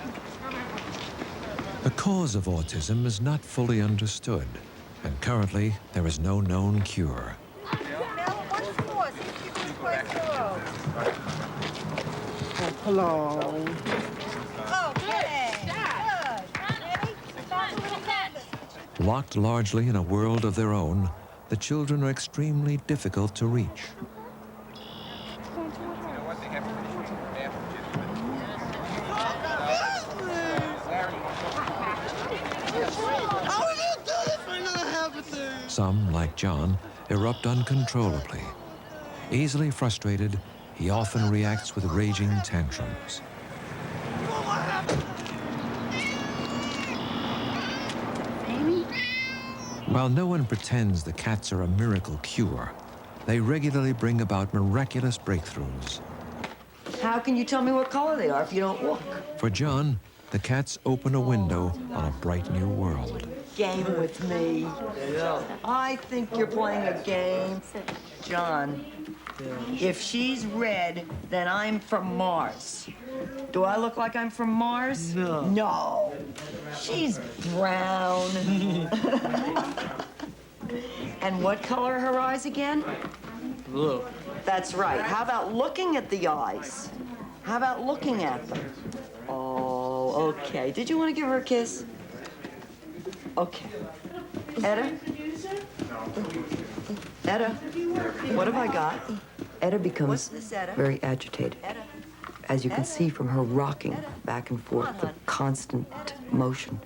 The cause of autism is not fully understood, and currently there is no known cure. Hello. Locked largely in a world of their own, the children are extremely difficult to reach. Some, like John, erupt uncontrollably. Easily frustrated, he often reacts with raging tantrums. While no one pretends the cats are a miracle cure, they regularly bring about miraculous breakthroughs. How can you tell me what color they are if you don't look? For John, the cats open a window on a bright new world. Game with me. I think you're playing a game. John, if she's red, then I'm from Mars. Do I look like I'm from Mars? No. No. She's brown. And what color are her eyes again? Blue. That's right. How about looking at the eyes? How about looking at them? Oh, okay. Did you want to give her a kiss? Okay. Etta? Etta, what have I got? Etta becomes very agitated. As you can see from her rocking back and forth, the constant motion.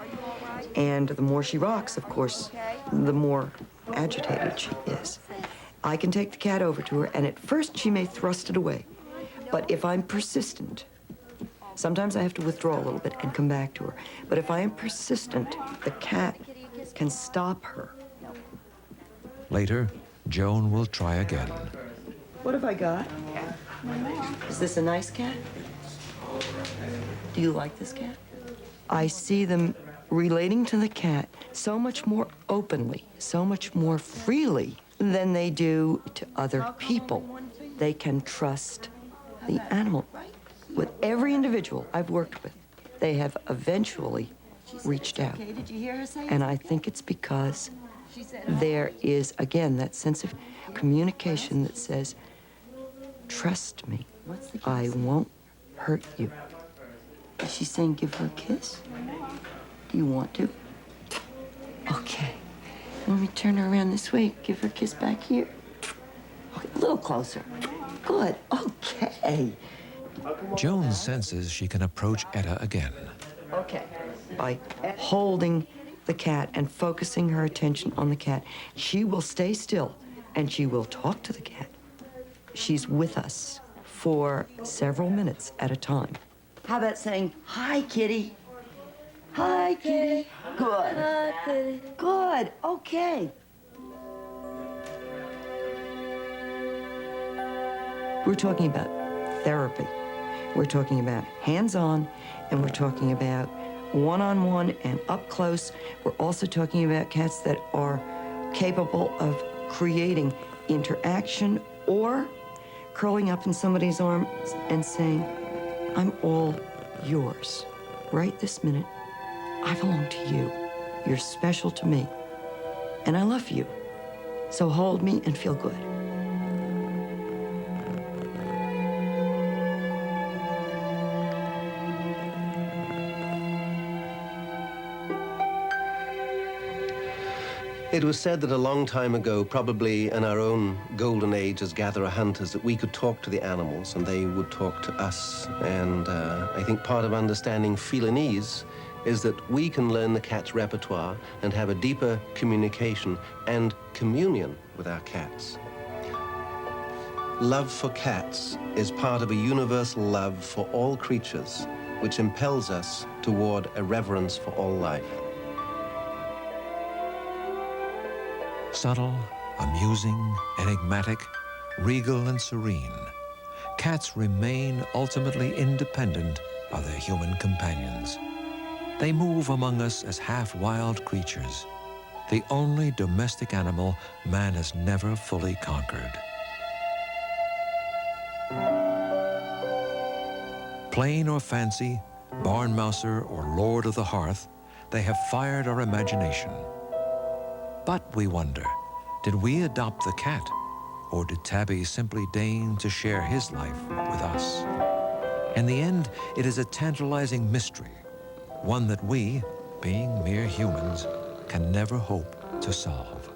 And the more she rocks, of course, the more agitated she is. I can take the cat over to her, and at first she may thrust it away. But if I'm persistent, sometimes I have to withdraw a little bit and come back to her. But if I am persistent, the cat can stop her. Later, Joan will try again. What have I got? Is this a nice cat? Do you like this cat? I see them relating to the cat so much more openly, so much more freely than they do to other people. They can trust the animal. With every individual I've worked with, they have eventually reached out. And I think it's because there is, again, that sense of communication that says, trust me, I won't hurt you. Is she saying give her a kiss? Do you want to? Okay. Let me turn her around this way. Give her a kiss back here. Okay, a little closer. Good. Okay. Joan senses she can approach Etta again. Okay. By holding the cat and focusing her attention on the cat, she will stay still and she will talk to the cat. She's with us for several minutes at a time. How about saying, hi, kitty? Hi, kitty. Good. Hi, kitty. Good. Okay. We're talking about therapy. We're talking about hands-on, and we're talking about one-on-one and up close. We're also talking about cats that are capable of creating interaction or curling up in somebody's arms and saying, I'm all yours. Right this minute, I belong to you. You're special to me. And I love you. So hold me and feel good. It was said that a long time ago, probably in our own golden age as gatherer hunters, that we could talk to the animals and they would talk to us. And I think part of understanding felinese is that we can learn the cat's repertoire and have a deeper communication and communion with our cats. Love for cats is part of a universal love for all creatures, which impels us toward a reverence for all life. Subtle, amusing, enigmatic, regal and serene, cats remain ultimately independent of their human companions. They move among us as half-wild creatures, the only domestic animal man has never fully conquered. Plain or fancy, barn mouser or lord of the hearth, they have fired our imagination. But we wonder, did we adopt the cat, or did Tabby simply deign to share his life with us? In the end, it is a tantalizing mystery, one that we, being mere humans, can never hope to solve.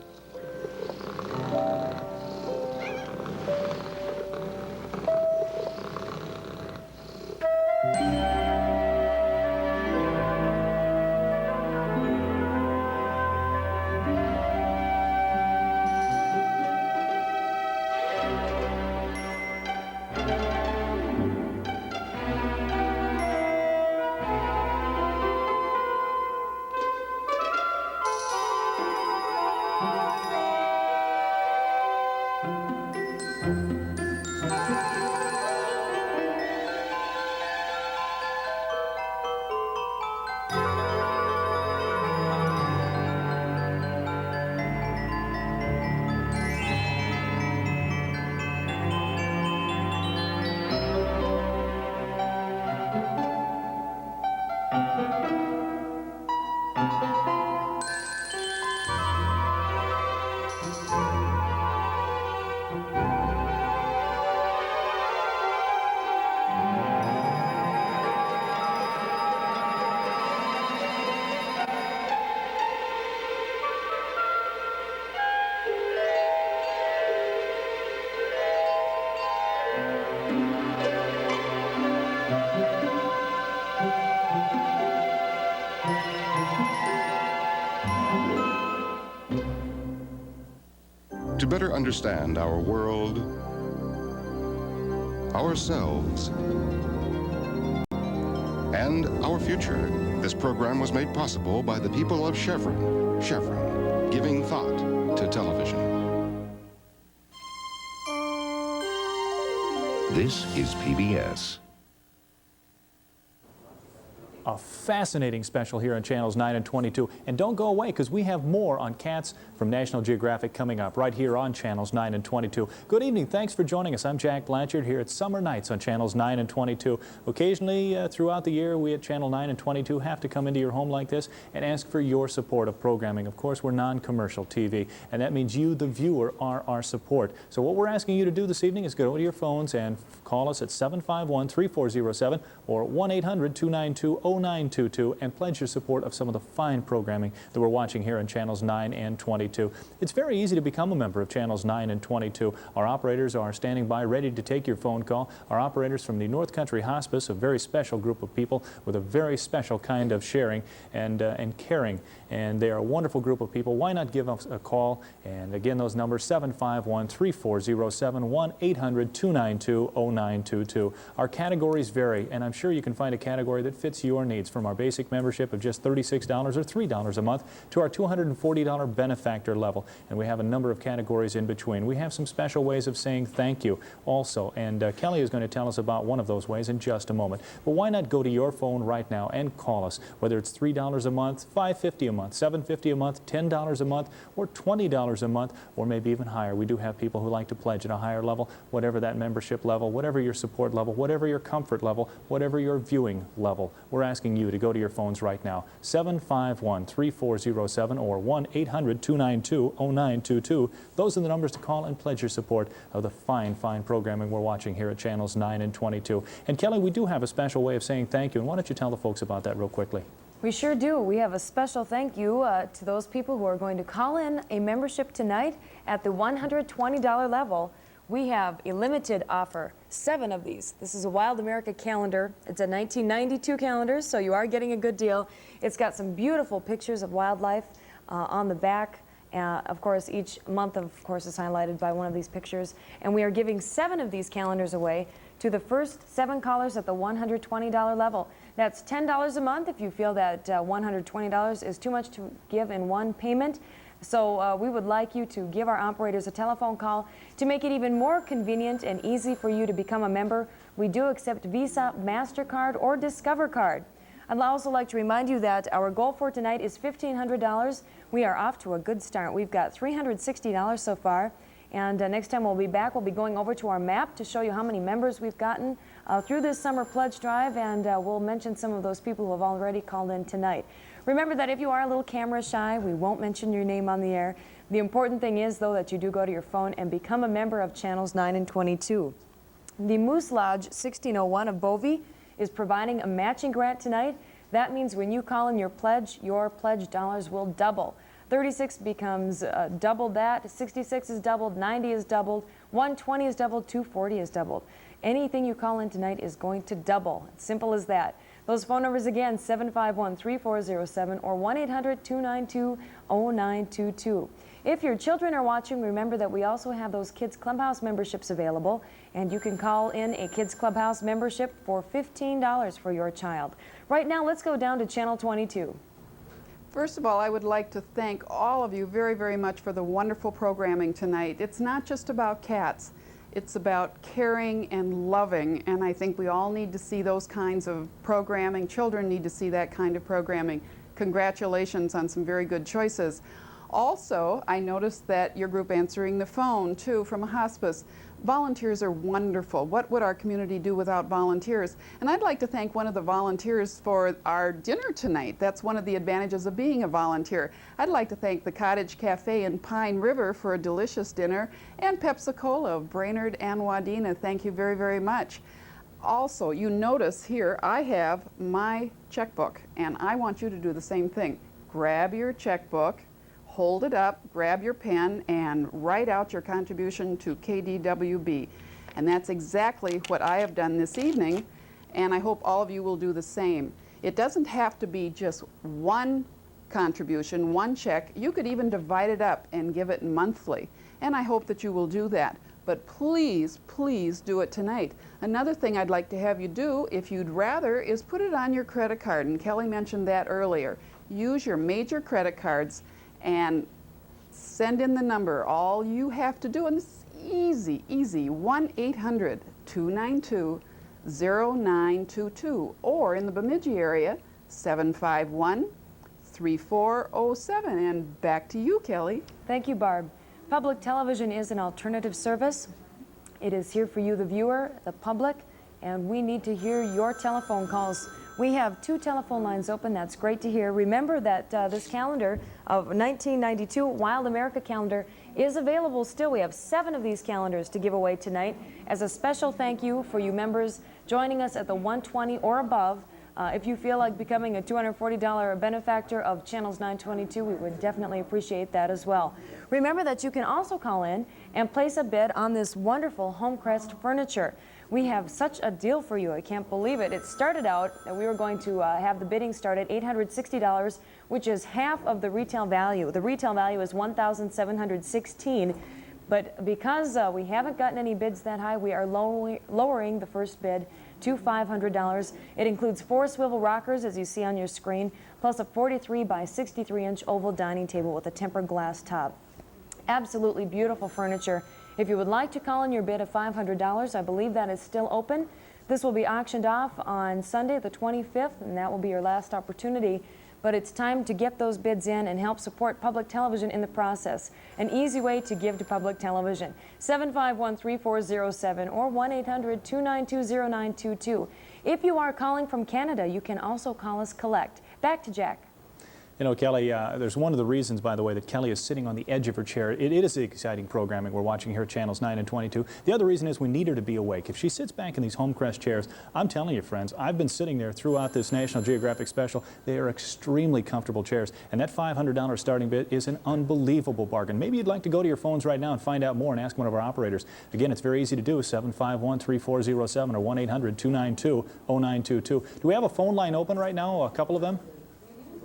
To better understand our world, ourselves, and our future, this program was made possible by the people of Chevron. Chevron, giving thought to television. This is PBS. A fascinating special here on Channels 9 and 22. And don't go away, because we have more on cats from National Geographic coming up right here on Channels 9 and 22. Good evening. Thanks for joining us. I'm Jack Blanchard here at Summer Nights on Channels 9 and 22. Occasionally throughout the year, we at Channel 9 and 22 have to come into your home like this and ask for your support of programming. Of course, we're non-commercial TV, and that means you, the viewer, are our support. So what we're asking you to do this evening is go to your phones and call us at 751-3407 or 1-800-292-0922 and pledge your support of some of the fine programming that we're watching here on Channels 9 and 22. It's very easy to become a member of Channels 9 and 22. Our operators are standing by ready to take your phone call. Our operators from the North Country Hospice, a very special group of people with a very special kind of sharing and caring. And they are a wonderful group of people. Why not give us a call? And again, those numbers, 751-3407, 1-800-292-0922. Our categories vary, and I'm sure you can find a category that fits your needs, from our basic membership of just $36 or $3 a month to our $240 benefactor level. And we have a number of categories in between. We have some special ways of saying thank you also, and Kelly is going to tell us about one of those ways in just a moment. But why not go to your phone right now and call us, whether it's $3 a month, $5.50 a month, $7.50 a month, $10 a month, or $20 a month, or maybe even higher. We do have people who like to pledge at a higher level, whatever that membership level, whatever your support level, whatever your comfort level, whatever your viewing level. We're asking you to go to your phones right now, 751-3407 or 1-800-292-0922. Those are the numbers to call and pledge your support of the fine, fine programming we're watching here at Channels 9 and 22. And Kelly, we do have a special way of saying thank you, and why don't you tell the folks about that real quickly? We sure do. We have a special thank you to those people who are going to call in a membership tonight at the $120 level. We have a limited offer, 7 of these. This is a Wild America calendar. It's a 1992 calendar, so you are getting a good deal. It's got some beautiful pictures of wildlife on the back. Of course, each month, of course, is highlighted by one of these pictures. And we are giving 7 of these calendars away to the first 7 callers at the $120 level. That's $10 a month if you feel that $120 is too much to give in one payment. So we would like you to give our operators a telephone call to make it even more convenient and easy for you to become a member. We do accept Visa, MasterCard, or Discover Card. I'd also like to remind you that our goal for tonight is $1,500. We are off to a good start. We've got $360 so far. And next time we'll be back, we'll be going over to our map to show you how many members we've gotten through this summer pledge drive, and we'll mention some of those people who have already called in tonight. Remember that if you are a little camera shy, we won't mention your name on the air. The important thing is, though, that you do go to your phone and become a member of Channels 9 and 22. The Moose Lodge 1601 of Bovey is providing a matching grant tonight. That means when you call in your pledge dollars will double. 36 becomes double that, 66 is doubled, 90 is doubled, 120 is doubled, 240 is doubled. Anything you call in tonight is going to double. It's simple as that. Those phone numbers again, 751-3407 or 1-800-292-0922. If your children are watching, remember that we also have those Kids Clubhouse memberships available, and you can call in a Kids Clubhouse membership for $15 for your child. Right now, let's go down to Channel 22. First of all, I would like to thank all of you very, very much for the wonderful programming tonight. It's not just about cats. It's about caring and loving, and I think we all need to see those kinds of programming. Children need to see that kind of programming. Congratulations on some very good choices. Also, I noticed that your group answering the phone, too, from a hospice. Volunteers are wonderful. What would our community do without volunteers? And I'd like to thank one of the volunteers for our dinner tonight. That's one of the advantages of being a volunteer. I'd like to thank the Cottage Cafe in Pine River for a delicious dinner, and Pepsi-Cola of Brainerd and Wadena. Thank you very, very much. Also, you notice here I have my checkbook, and I want you to do the same thing. Grab your checkbook, hold it up, grab your pen, and write out your contribution to KDWB. And that's exactly what I have done this evening, and I hope all of you will do the same. It doesn't have to be just one contribution, one check. You could even divide it up and give it monthly. and I hope that you will do that. But please, please do it tonight. Another thing I'd like to have you do, if you'd rather, is put it on your credit card, and Kelly mentioned that earlier. Use your major credit cards and send in the number. All you have to do, and it's easy, 1-800-292-0922, or in the Bemidji area, 751-3407. And back to you, Kelly. Thank you, Barb. Public television is an alternative service. It is here for you, the viewer, the public, and we need to hear your telephone calls. We have 2 telephone lines open. That's great to hear. Remember that this calendar of 1992 Wild America calendar is available still. We have 7 of these calendars to give away tonight as a special thank you for you members joining us at the 120 or above. If you feel like becoming a $240 benefactor of Channels 922, we would definitely appreciate that as well. Remember that you can also call in and place a bid on this wonderful Homecrest furniture. We have such a deal for you. I can't believe it. It started out that we were going to have the bidding start at $860, which is half of the retail value. The retail value is $1,716. But because we haven't gotten any bids that high, we are lowering the first bid to $500. It includes 4 swivel rockers, as you see on your screen, plus a 43 by 63-inch oval dining table with a tempered glass top. Absolutely beautiful furniture. If you would like to call in your bid of $500, I believe that is still open. This will be auctioned off on Sunday, the 25th, and that will be your last opportunity. But it's time to get those bids in and help support public television in the process. An easy way to give to public television. 751-3407 or 1-800-292-0922. If you are calling from Canada, you can also call us collect. Back to Jack. You know, Kelly, there's one of the reasons, by the way, that Kelly is sitting on the edge of her chair. It is the exciting programming we're watching here at Channels 9 and 22. The other reason is we need her to be awake. If she sits back in these Homecrest chairs, I'm telling you, friends, I've been sitting there throughout this National Geographic special. They are extremely comfortable chairs, and that $500 starting bid is an unbelievable bargain. Maybe you'd like to go to your phones right now and find out more and ask one of our operators. Again, it's very easy to do, 751-3407 or 1-800-292-0922. Do we have a phone line open right now, a couple of them?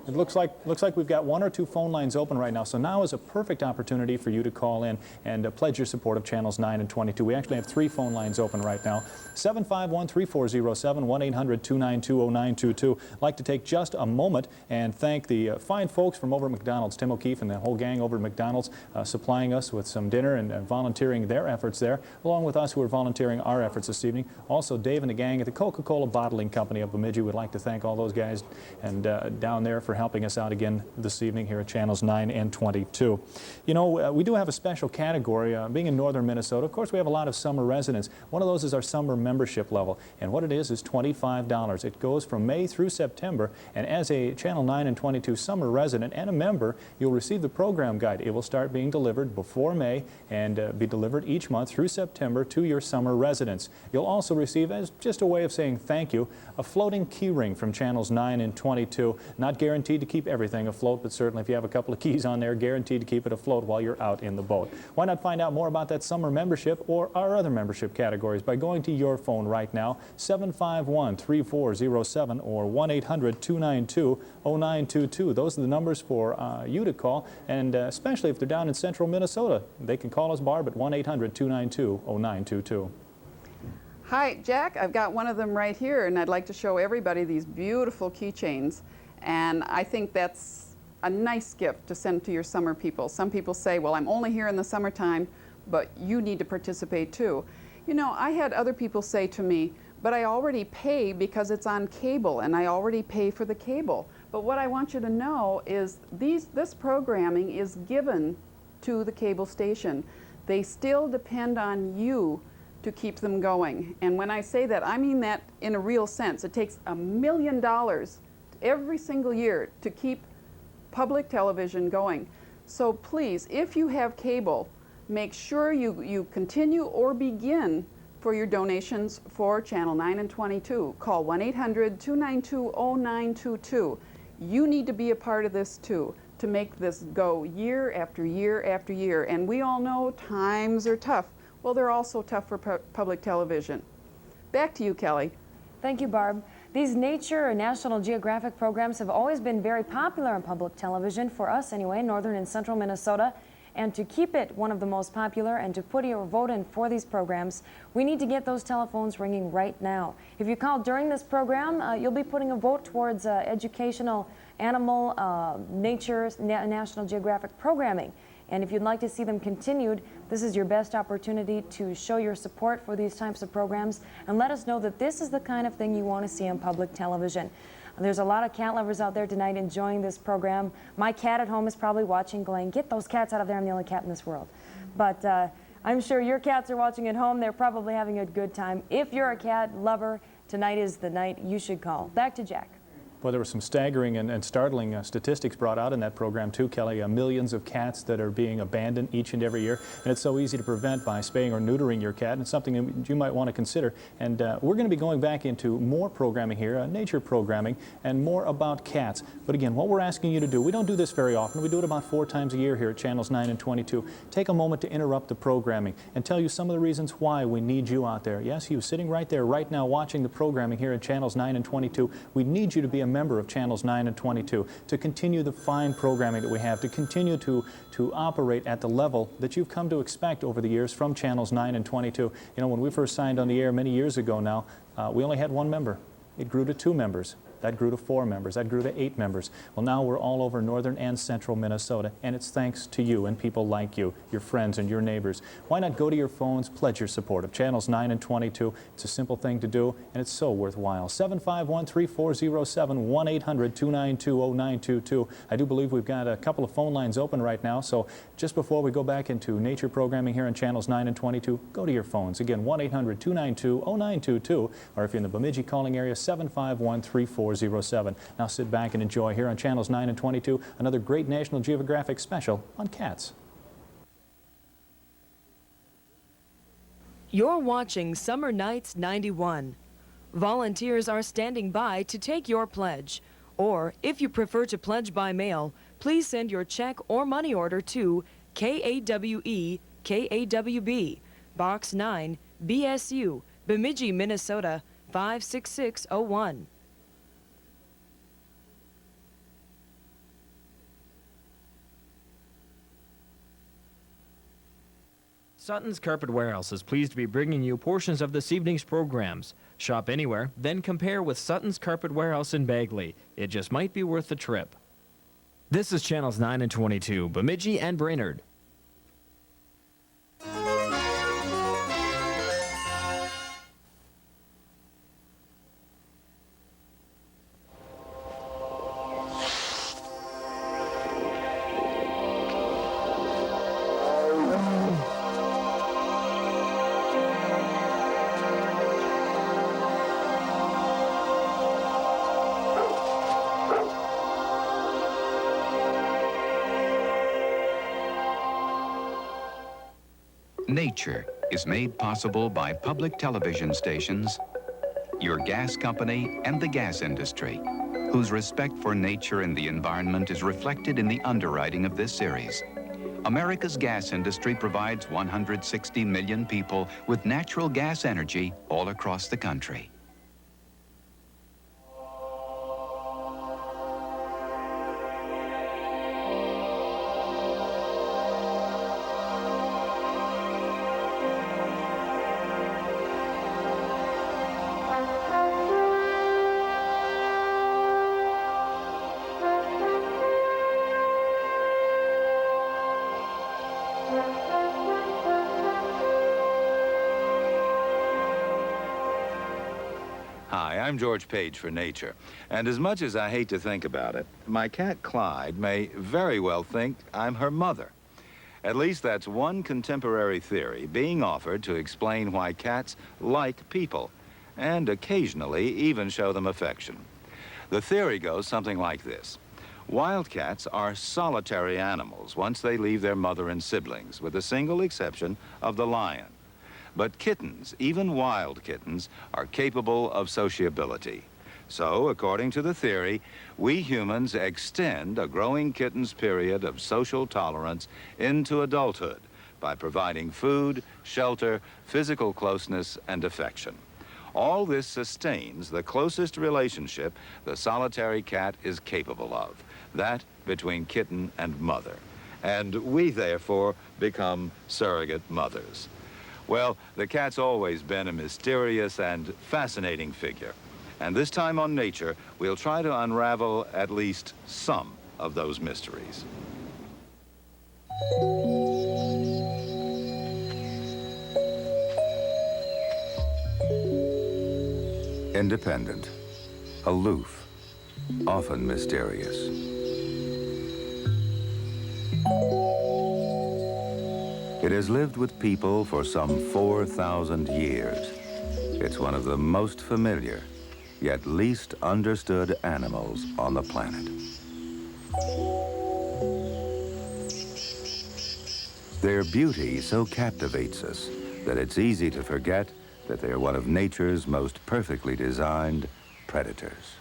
It looks like we've got 1 or 2 phone lines open right now, so now is a perfect opportunity for you to call in and pledge your support of Channels 9 and 22. We actually have 3 phone lines open right now. 751-3407, 1-800-292-0922. I'd like to take just a moment and thank the fine folks from over at McDonald's, Tim O'Keefe and the whole gang over at McDonald's, supplying us with some dinner and volunteering their efforts there, along with us who are volunteering our efforts this evening. Also, Dave and the gang at the Coca-Cola Bottling Company of Bemidji. We'd like to thank all those guys and down there for helping us out again this evening here at Channels 9 and 22. You know, we do have a special category. Being in northern Minnesota, of course, we have a lot of summer residents. One of those is our summer membership level, and what it is $25. It goes from May through September, and as a Channel 9 and 22 summer resident and a member, you'll receive the program guide. It will start being delivered before May and be delivered each month through September to your summer residents. You'll also receive, as just a way of saying thank you, a floating key ring from Channels 9 and 22. Not guaranteed to keep everything afloat, but certainly if you have a couple of keys on there, guaranteed to keep it afloat while you're out in the boat. Why not find out more about that summer membership or our other membership categories by going to your phone right now, 751-3407 or 1-800-292-0922. Those are the numbers for you to call, and especially if they're down in central Minnesota, they can call us, Barb, at 1-800-292-0922. Hi, Jack. I've got one of them right here, and I'd like to show everybody these beautiful keychains. And I think that's a nice gift to send to your summer people. Some people say, well, I'm only here in the summertime, but you need to participate too. You know, I had other people say to me, but I already pay because it's on cable, and I already pay for the cable. But what I want you to know is this programming is given to the cable station. They still depend on you to keep them going. And when I say that, I mean that in a real sense. It takes $1 million every single year to keep public television going. So please, if you have cable, make sure you continue or begin for your donations for Channel 9 and 22. Call 1-800-292-0922. You need to be a part of this too, to make this go year after year after year. And we all know times are tough. Well, they're also tough for public television. Back to you, Kelly. Thank you, Barb. These nature or National Geographic programs have always been very popular on public television, for us anyway, northern and central Minnesota. And to keep it one of the most popular and to put your vote in for these programs, we need to get those telephones ringing right now. If you call during this program, you'll be putting a vote towards educational animal, nature, National Geographic programming. And if you'd like to see them continued, this is your best opportunity to show your support for these types of programs and let us know that this is the kind of thing you want to see on public television. There's a lot of cat lovers out there tonight enjoying this program. My cat at home is probably watching going, get those cats out of there, I'm the only cat in this world. But I'm sure your cats are watching at home. They're probably having a good time. If you're a cat lover, tonight is the night you should call. Back to Jack. Well, there were some staggering and startling statistics brought out in that program too, Kelly. Millions of cats that are being abandoned each and every year, and it's so easy to prevent by spaying or neutering your cat, and it's something that you might want to consider. And we're going to be going back into more programming here, nature programming, and more about cats. But again, what we're asking you to do, we don't do this very often. We do it about 4 times a year here at Channels 9 and 22. Take a moment to interrupt the programming and tell you some of the reasons why we need you out there. Yes, you sitting right there right now watching the programming here at Channels 9 and 22. We need you to be a member of Channels 9 and 22 to continue the fine programming that we have, to continue to operate at the level that you've come to expect over the years from Channels 9 and 22. You know, when we first signed on the air many years ago now, we only had 1 member. It grew to 2 members. That grew to 4 members. That grew to 8 members. Well, now we're all over northern and central Minnesota, and it's thanks to you and people like you, your friends and your neighbors. Why not go to your phones, pledge your support of Channels 9 and 22. It's a simple thing to do, and it's so worthwhile. 751-3407, 1-800-292-0922. I do believe we've got a couple of phone lines open right now, so just before we go back into nature programming here on Channels 9 and 22, go to your phones. Again, 1-800-292-0922, or if you're in the Bemidji calling area, 751-3407. Now sit back and enjoy here on Channels 9 and 22 another great National Geographic special on cats. You're watching Summer Nights 91. Volunteers are standing by to take your pledge. Or, if you prefer to pledge by mail, please send your check or money order to KAWE, KAWB, Box 9, BSU, Bemidji, Minnesota, 56601. Sutton's Carpet Warehouse is pleased to be bringing you portions of this evening's programs. Shop anywhere, then compare with Sutton's Carpet Warehouse in Bagley. It just might be worth the trip. This is Channels 9 and 22, Bemidji and Brainerd. Nature is made possible by public television stations, your gas company, and the gas industry, whose respect for nature and the environment is reflected in the underwriting of this series. America's gas industry provides 160 million people with natural gas energy all across the country. Hi, I'm George Page for Nature, and as much as I hate to think about it, my cat Clyde may very well think I'm her mother. At least that's one contemporary theory being offered to explain why cats like people, and occasionally even show them affection. The theory goes something like this. Wildcats are solitary animals once they leave their mother and siblings, with the single exception of the lion. But kittens, even wild kittens, are capable of sociability. So, according to the theory, we humans extend a growing kitten's period of social tolerance into adulthood by providing food, shelter, physical closeness, and affection. All this sustains the closest relationship the solitary cat is capable of, that between kitten and mother. and we therefore become surrogate mothers. Well, the cat's always been a mysterious and fascinating figure. And this time on Nature, we'll try to unravel at least some of those mysteries. Independent, aloof, often mysterious. It has lived with people for some 4,000 years. It's one of the most familiar, yet least understood animals on the planet. Their beauty so captivates us that it's easy to forget that they're one of nature's most perfectly designed predators.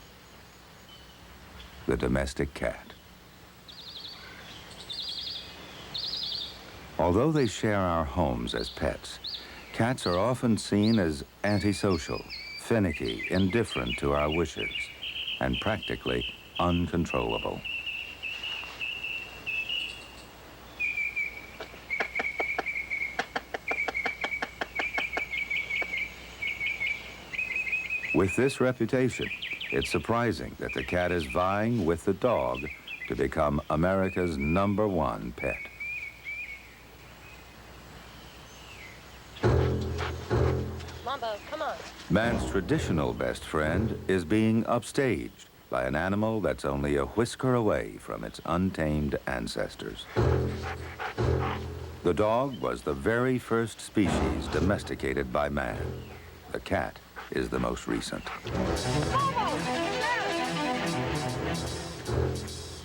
The domestic cat. Although they share our homes as pets, cats are often seen as antisocial, finicky, indifferent to our wishes, and practically uncontrollable. With this reputation, it's surprising that the cat is vying with the dog to become America's #1 pet. Mambo, come on. Man's traditional best friend is being upstaged by an animal that's only a whisker away from its untamed ancestors. The dog was the very first species domesticated by man. The cat is the most recent.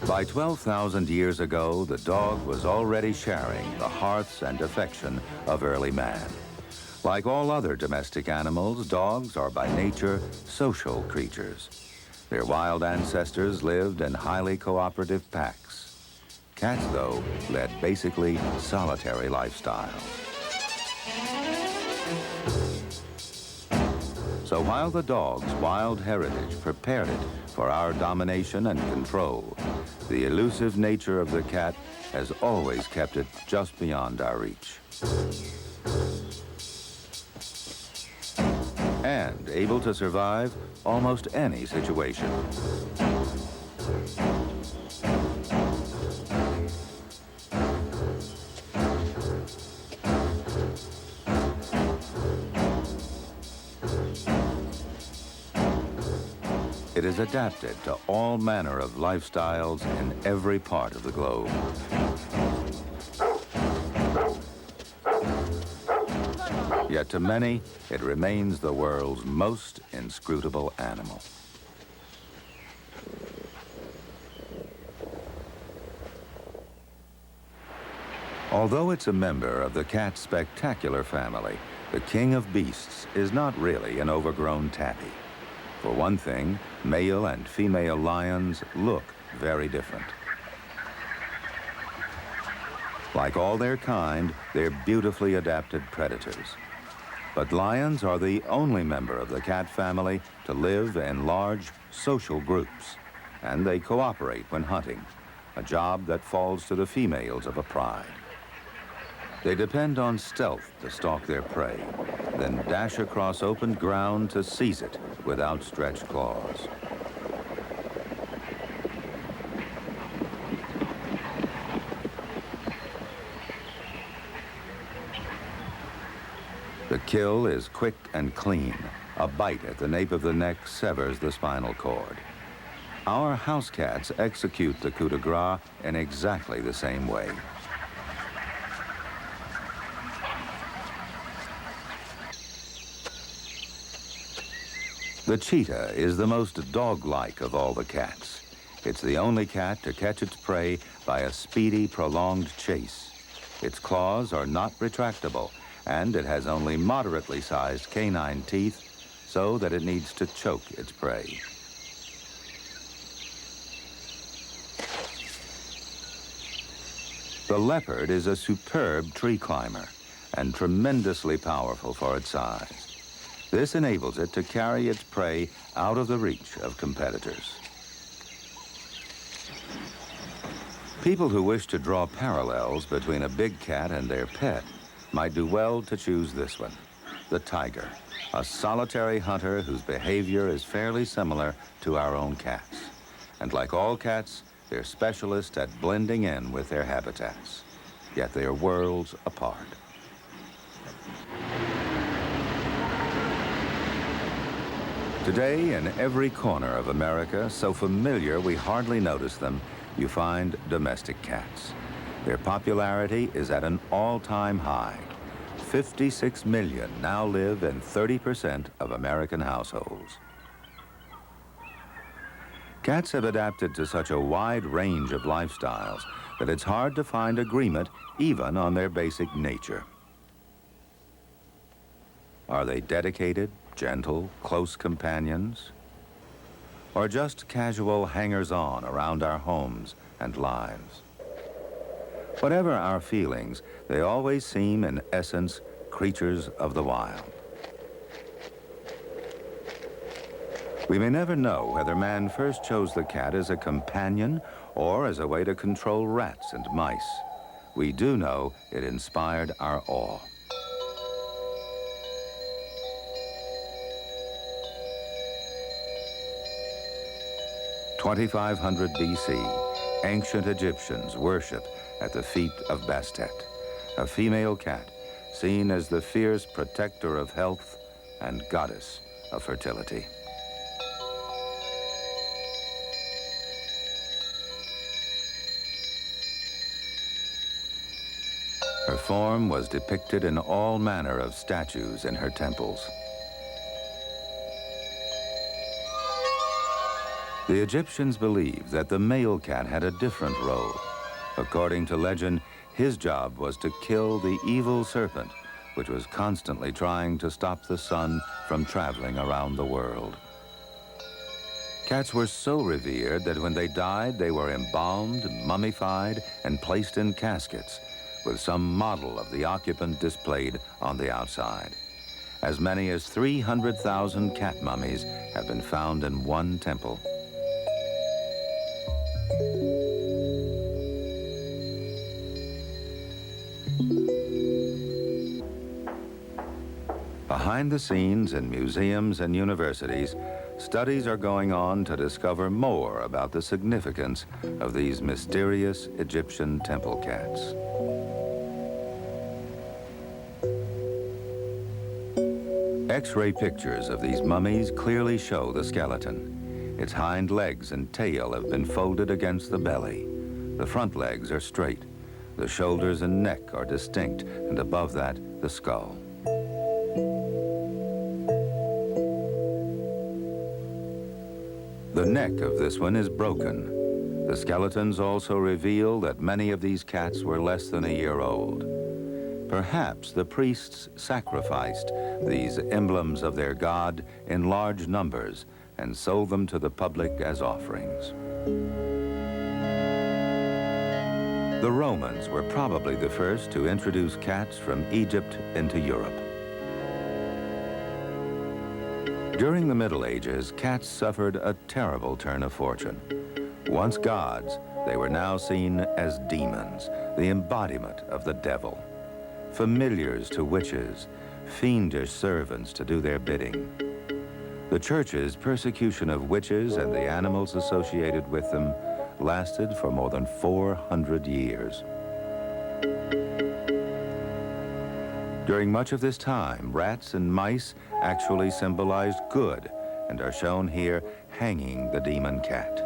By 12,000 years ago, the dog was already sharing the hearts and affection of early man. Like all other domestic animals, dogs are by nature social creatures. Their wild ancestors lived in highly cooperative packs. Cats, though, led basically solitary lifestyles. So while the dog's wild heritage prepared it for our domination and control, the elusive nature of the cat has always kept it just beyond our reach. And able to survive almost any situation. It is adapted to all manner of lifestyles in every part of the globe. Yet to many, it remains the world's most inscrutable animal. Although it's a member of the cat spectacular family, the king of beasts is not really an overgrown tabby. For one thing, male and female lions look very different. Like all their kind, they're beautifully adapted predators. But lions are the only member of the cat family to live in large social groups, and they cooperate when hunting, a job that falls to the females of a pride. They depend on stealth to stalk their prey, then dash across open ground to seize it with outstretched claws. The kill is quick and clean. A bite at the nape of the neck severs the spinal cord. Our house cats execute the coup de grace in exactly the same way. The cheetah is the most dog-like of all the cats. It's the only cat to catch its prey by a speedy, prolonged chase. Its claws are not retractable, and it has only moderately sized canine teeth so that it needs to choke its prey. The leopard is a superb tree climber and tremendously powerful for its size. This enables it to carry its prey out of the reach of competitors. People who wish to draw parallels between a big cat and their pet might do well to choose this one, the tiger, a solitary hunter whose behavior is fairly similar to our own cats. And like all cats, they're specialists at blending in with their habitats, yet they are worlds apart. Today, in every corner of America, so familiar we hardly notice them, you find domestic cats. Their popularity is at an all-time high. 56 million now live in 30% of American households. Cats have adapted to such a wide range of lifestyles that it's hard to find agreement even on their basic nature. Are they dedicated, gentle, close companions? Or just casual hangers-on around our homes and lives? Whatever our feelings, they always seem, in essence, creatures of the wild. We may never know whether man first chose the cat as a companion or as a way to control rats and mice. We do know it inspired our awe. (2500 BC), ancient Egyptians worship at the feet of Bastet, a female cat seen as the fierce protector of health and goddess of fertility. Her form was depicted in all manner of statues in her temples. The Egyptians believed that the male cat had a different role. According to legend, his job was to kill the evil serpent, which was constantly trying to stop the sun from traveling around the world. Cats were so revered that when they died, they were embalmed, mummified, and placed in caskets, with some model of the occupant displayed on the outside. As many as 300,000 cat mummies have been found in one temple. Behind the scenes in museums and universities, studies are going on to discover more about the significance of these mysterious Egyptian temple cats. X-ray pictures of these mummies clearly show the skeleton. Its hind legs and tail have been folded against the belly. The front legs are straight. The shoulders and neck are distinct, and above that, the skull. The neck of this one is broken. The skeletons also reveal that many of these cats were less than a year old. Perhaps the priests sacrificed these emblems of their god in large numbers and sold them to the public as offerings. The Romans were probably the first to introduce cats from Egypt into Europe. During the Middle Ages, cats suffered a terrible turn of fortune. Once gods, they were now seen as demons, the embodiment of the devil. Familiars to witches, fiendish servants to do their bidding. The church's persecution of witches and the animals associated with them lasted for more than 400 years. During much of this time, rats and mice actually symbolized good and are shown here hanging the demon cat.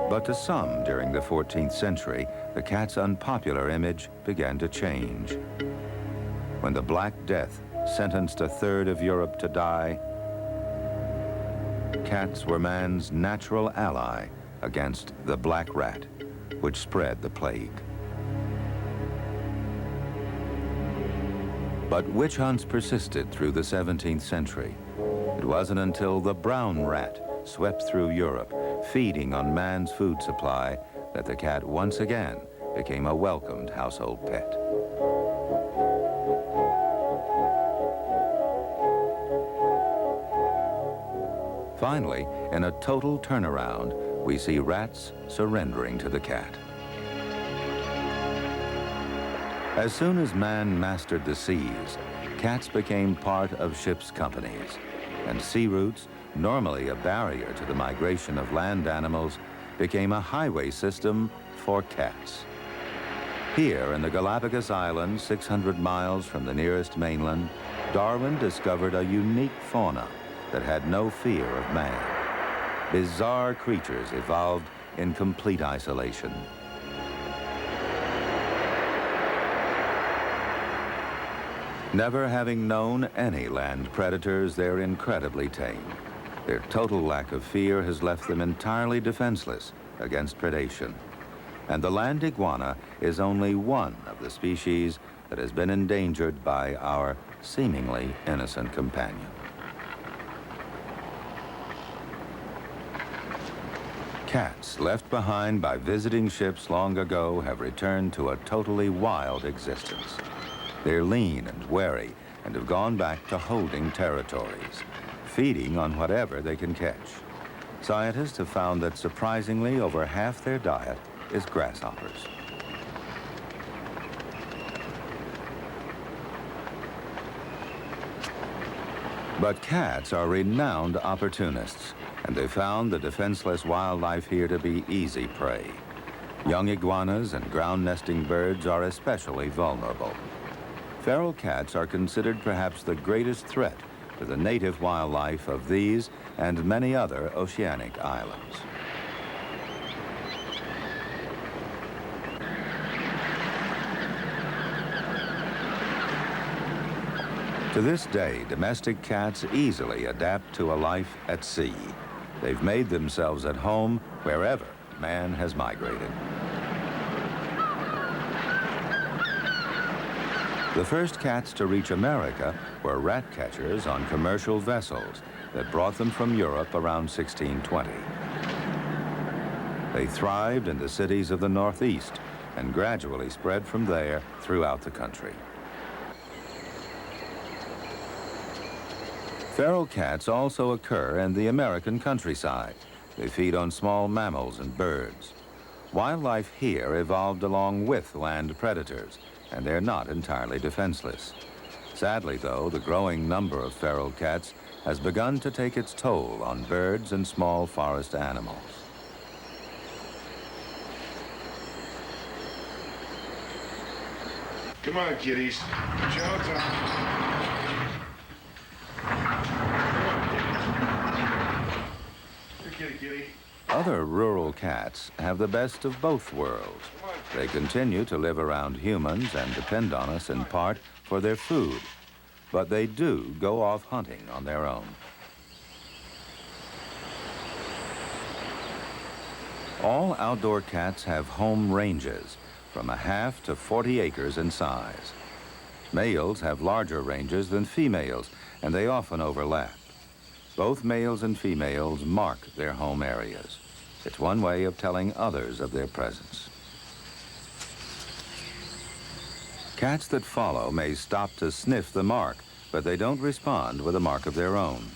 But to some during the 14th century, the cat's unpopular image began to change. When the Black Death sentenced a third of Europe to die, cats were man's natural ally against the black rat, which spread the plague. But witch hunts persisted through the 17th century. It wasn't until the brown rat swept through Europe, feeding on man's food supply, that the cat once again became a welcomed household pet. Finally, in a total turnaround, we see rats surrendering to the cat. As soon as man mastered the seas, cats became part of ships' companies, and sea routes, normally a barrier to the migration of land animals, became a highway system for cats. Here in the Galapagos Islands, 600 miles from the nearest mainland, Darwin discovered a unique fauna that had no fear of man. Bizarre creatures evolved in complete isolation. Never having known any land predators, they're incredibly tame. Their total lack of fear has left them entirely defenseless against predation. And the land iguana is only one of the species that has been endangered by our seemingly innocent companion. Cats left behind by visiting ships long ago have returned to a totally wild existence. They're lean and wary and have gone back to holding territories, feeding on whatever they can catch. Scientists have found that surprisingly over half their diet is grasshoppers. But cats are renowned opportunists, and they found the defenseless wildlife here to be easy prey. Young iguanas and ground-nesting birds are especially vulnerable. Feral cats are considered perhaps the greatest threat to the native wildlife of these and many other oceanic islands. To this day, domestic cats easily adapt to a life at sea. They've made themselves at home wherever man has migrated. The first cats to reach America were rat catchers on commercial vessels that brought them from Europe around 1620. They thrived in the cities of the Northeast and gradually spread from there throughout the country. Feral cats also occur in the American countryside. They feed on small mammals and birds. Wildlife here evolved along with land predators, and they're not entirely defenseless. Sadly, though, the growing number of feral cats has begun to take its toll on birds and small forest animals. Come on, kitties. Showtime. Kitty. Other rural cats have the best of both worlds. They continue to live around humans and depend on us in part for their food, but they do go off hunting on their own. All outdoor cats have home ranges, from a half to 40 acres in size. Males have larger ranges than females, and they often overlap. Both males and females mark their home areas. It's one way of telling others of their presence. Cats that follow may stop to sniff the mark, but they don't respond with a mark of their own.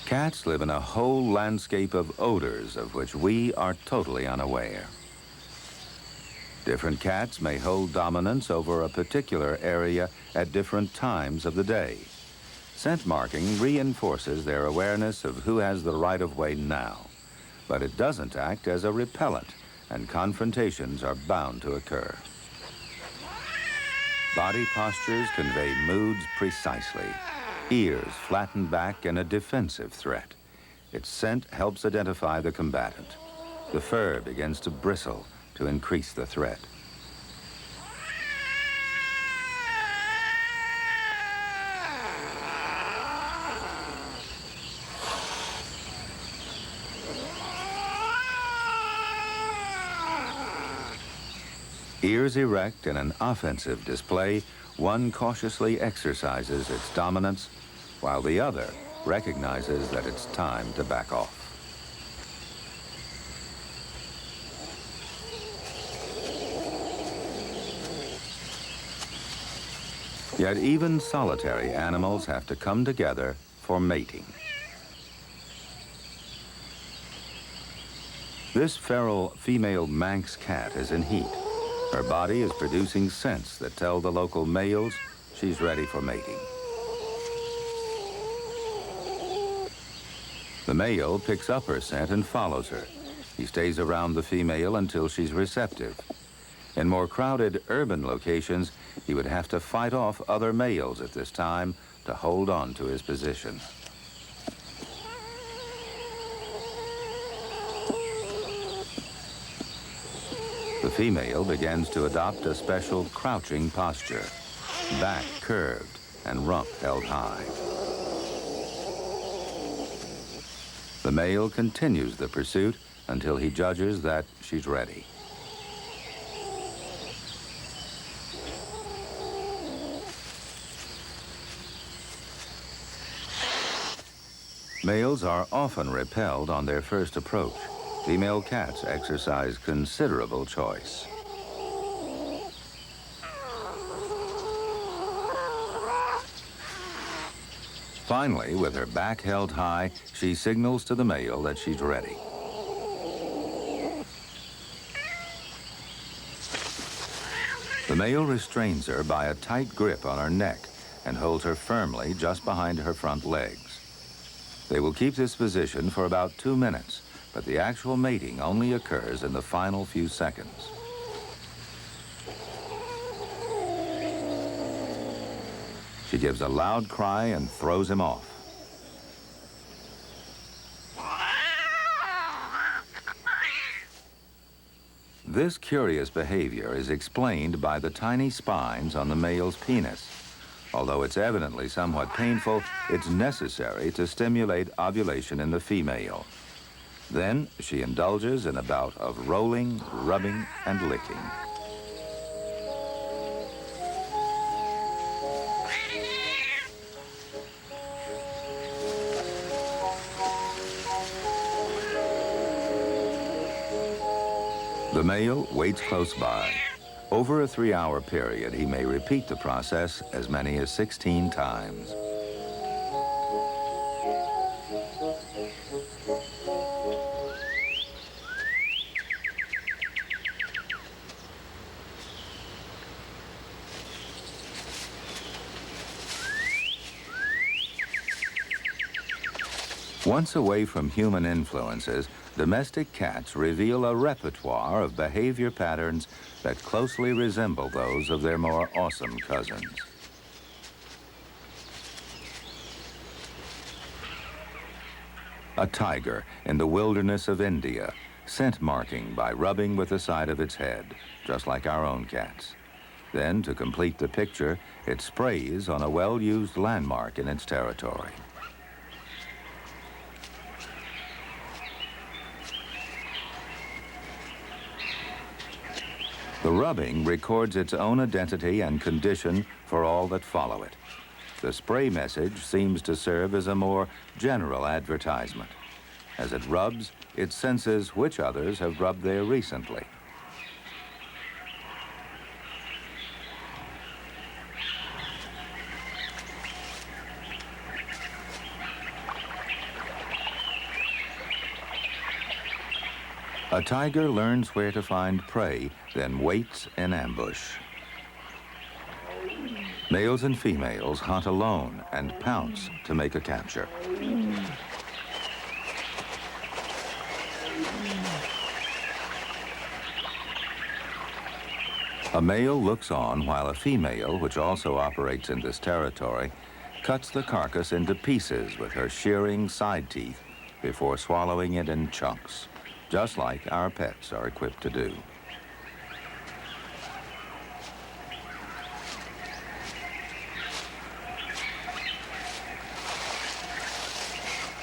Cats live in a whole landscape of odors of which we are totally unaware. Different cats may hold dominance over a particular area at different times of the day. Scent marking reinforces their awareness of who has the right-of-way now, but it doesn't act as a repellent, and confrontations are bound to occur. Body postures convey moods precisely. Ears flatten back in a defensive threat. Its scent helps identify the combatant. The fur begins to bristle to increase the threat. Ears erect in an offensive display, one cautiously exercises its dominance, while the other recognizes that it's time to back off. Yet even solitary animals have to come together for mating. This feral female Manx cat is in heat. Her body is producing scents that tell the local males she's ready for mating. The male picks up her scent and follows her. He stays around the female until she's receptive. In more crowded urban locations, he would have to fight off other males at this time to hold on to his position. The female begins to adopt a special crouching posture, back curved and rump held high. The male continues the pursuit until he judges that she's ready. Males are often repelled on their first approach. Female cats exercise considerable choice. Finally, with her back held high, she signals to the male that she's ready. The male restrains her by a tight grip on her neck and holds her firmly just behind her front legs. They will keep this position for about 2 minutes, but the actual mating only occurs in the final few seconds. She gives a loud cry and throws him off. This curious behavior is explained by the tiny spines on the male's penis. Although it's evidently somewhat painful, it's necessary to stimulate ovulation in the female. Then she indulges in a bout of rolling, rubbing, and licking. The male waits close by. Over a 3-hour period, he may repeat the process as many as 16 times. Once away from human influences, domestic cats reveal a repertoire of behavior patterns that closely resemble those of their more awesome cousins. A tiger in the wilderness of India, scent marking by rubbing with the side of its head, just like our own cats. Then, to complete the picture, it sprays on a well-used landmark in its territory. The rubbing records its own identity and condition for all that follow it. The spray message seems to serve as a more general advertisement. As it rubs, it senses which others have rubbed there recently. A tiger learns where to find prey, then waits in ambush. Males and females hunt alone and pounce to make a capture. A male looks on while a female, which also operates in this territory, cuts the carcass into pieces with her shearing side teeth before swallowing it in chunks, just like our pets are equipped to do.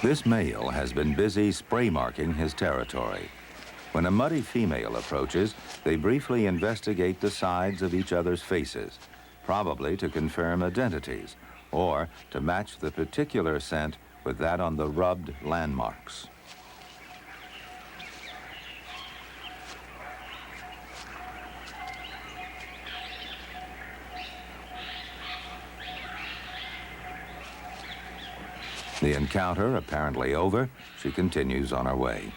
This male has been busy spray marking his territory. When a muddy female approaches, they briefly investigate the sides of each other's faces, probably to confirm identities or to match the particular scent with that on the rubbed landmarks. The encounter apparently over, she continues on her way.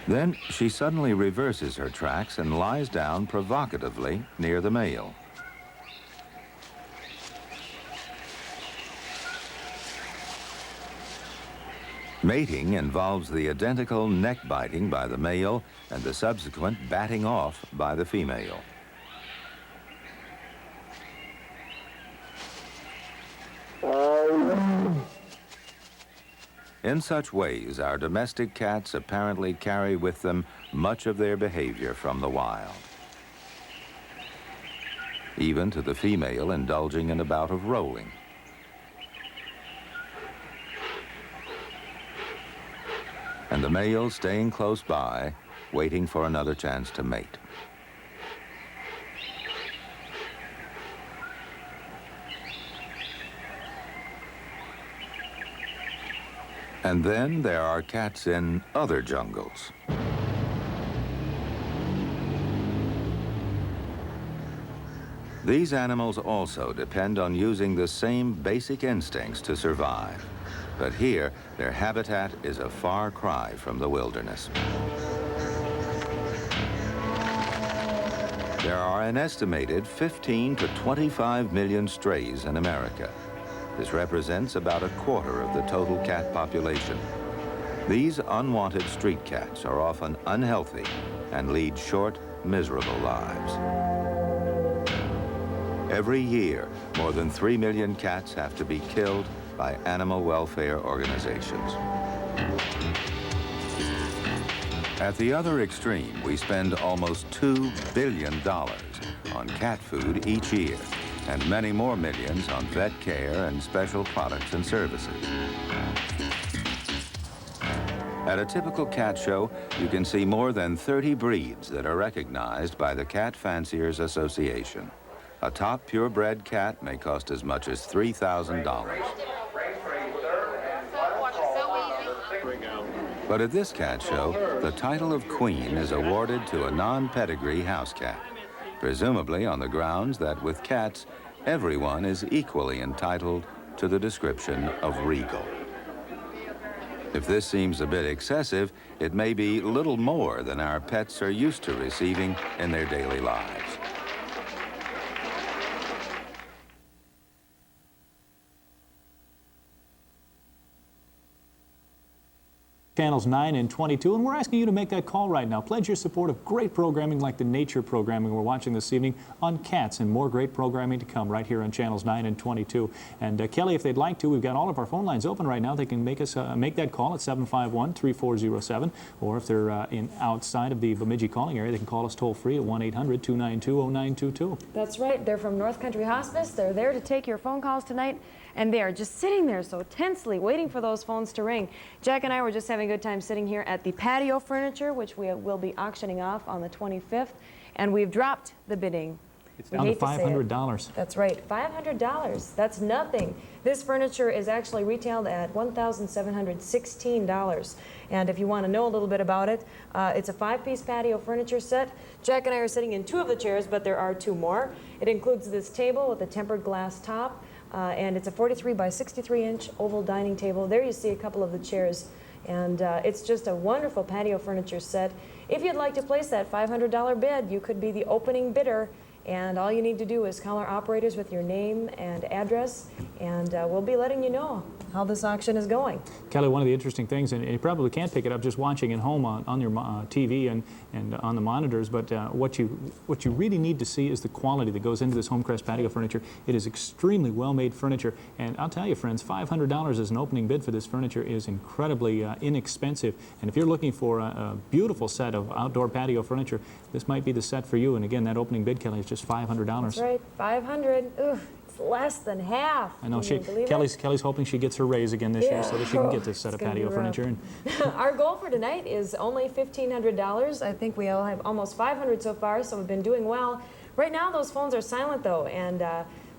Then she suddenly reverses her tracks and lies down provocatively near the male. Mating involves the identical neck biting by the male and the subsequent batting off by the female. In such ways, our domestic cats apparently carry with them much of their behavior from the wild, even to the female indulging in a bout of rolling. And the male staying close by, waiting for another chance to mate. And then there are cats in other jungles. These animals also depend on using the same basic instincts to survive. But here, their habitat is a far cry from the wilderness. There are an estimated 15 to 25 million strays in America. This represents about a quarter of the total cat population. These unwanted street cats are often unhealthy and lead short, miserable lives. Every year, more than 3 million cats have to be killed by animal welfare organizations. At the other extreme, we spend almost $2 billion on cat food each year, and many more millions on vet care and special products and services. At a typical cat show, you can see more than 30 breeds that are recognized by the Cat Fanciers Association. A top purebred cat may cost as much as $3,000. But at this cat show, the title of queen is awarded to a non-pedigree house cat, presumably on the grounds that with cats, everyone is equally entitled to the description of regal. If this seems a bit excessive, it may be little more than our pets are used to receiving in their daily lives. Channels 9 and 22, and we're asking you to make that call right now. Pledge your support of great programming like the nature programming we're watching this evening on cats, and more great programming to come right here on Channels 9 and 22. And Kelly, if they'd like to, we've got all of our phone lines open right now. They can make us make that call at 751-3407, or if they're outside of the Bemidji calling area, they can call us toll free at 1-800-292-0922. That's right. They're from North Country Hospice. They're there to take your phone calls tonight, and they are just sitting there so tensely waiting for those phones to ring. Jack and I were just having a good time sitting here at the patio furniture, which we will be auctioning off on the 25th, and we've dropped the bidding. It's down to $500. That's right, $500. That's nothing. This furniture is actually retailed at $1,716. And if you want to know a little bit about it, it's a 5-piece patio furniture set. Jack and I are sitting in 2 of the chairs, but there are 2 more. It includes this table with a tempered glass top, and it's a 43 by 63-inch oval dining table. There you see a couple of the chairs, and it's just a wonderful patio furniture set. If you'd like to place that $500 bid, you could be the opening bidder, and all you need to do is call our operators with your name and address, and we'll be letting you know how this auction is going. Kelly, one of the interesting things, and you probably can't pick it up just watching at home on your TV and on the monitors, but what you really need to see is the quality that goes into this Homecrest patio furniture. It is extremely well-made furniture, and I'll tell you, friends, $500 as an opening bid for this furniture is incredibly inexpensive. And if you're looking for a beautiful set of outdoor patio furniture, this might be the set for you. And again, that opening bid, Kelly, is just $500. That's right, $500. Ooh, it's less than half. I know. Kelly's hoping she gets her raise again this year so that she can get this set of patio furniture. And our goal for tonight is only $1,500. I think we all have almost $500 so far, so we've been doing well. Right now, those phones are silent, though, and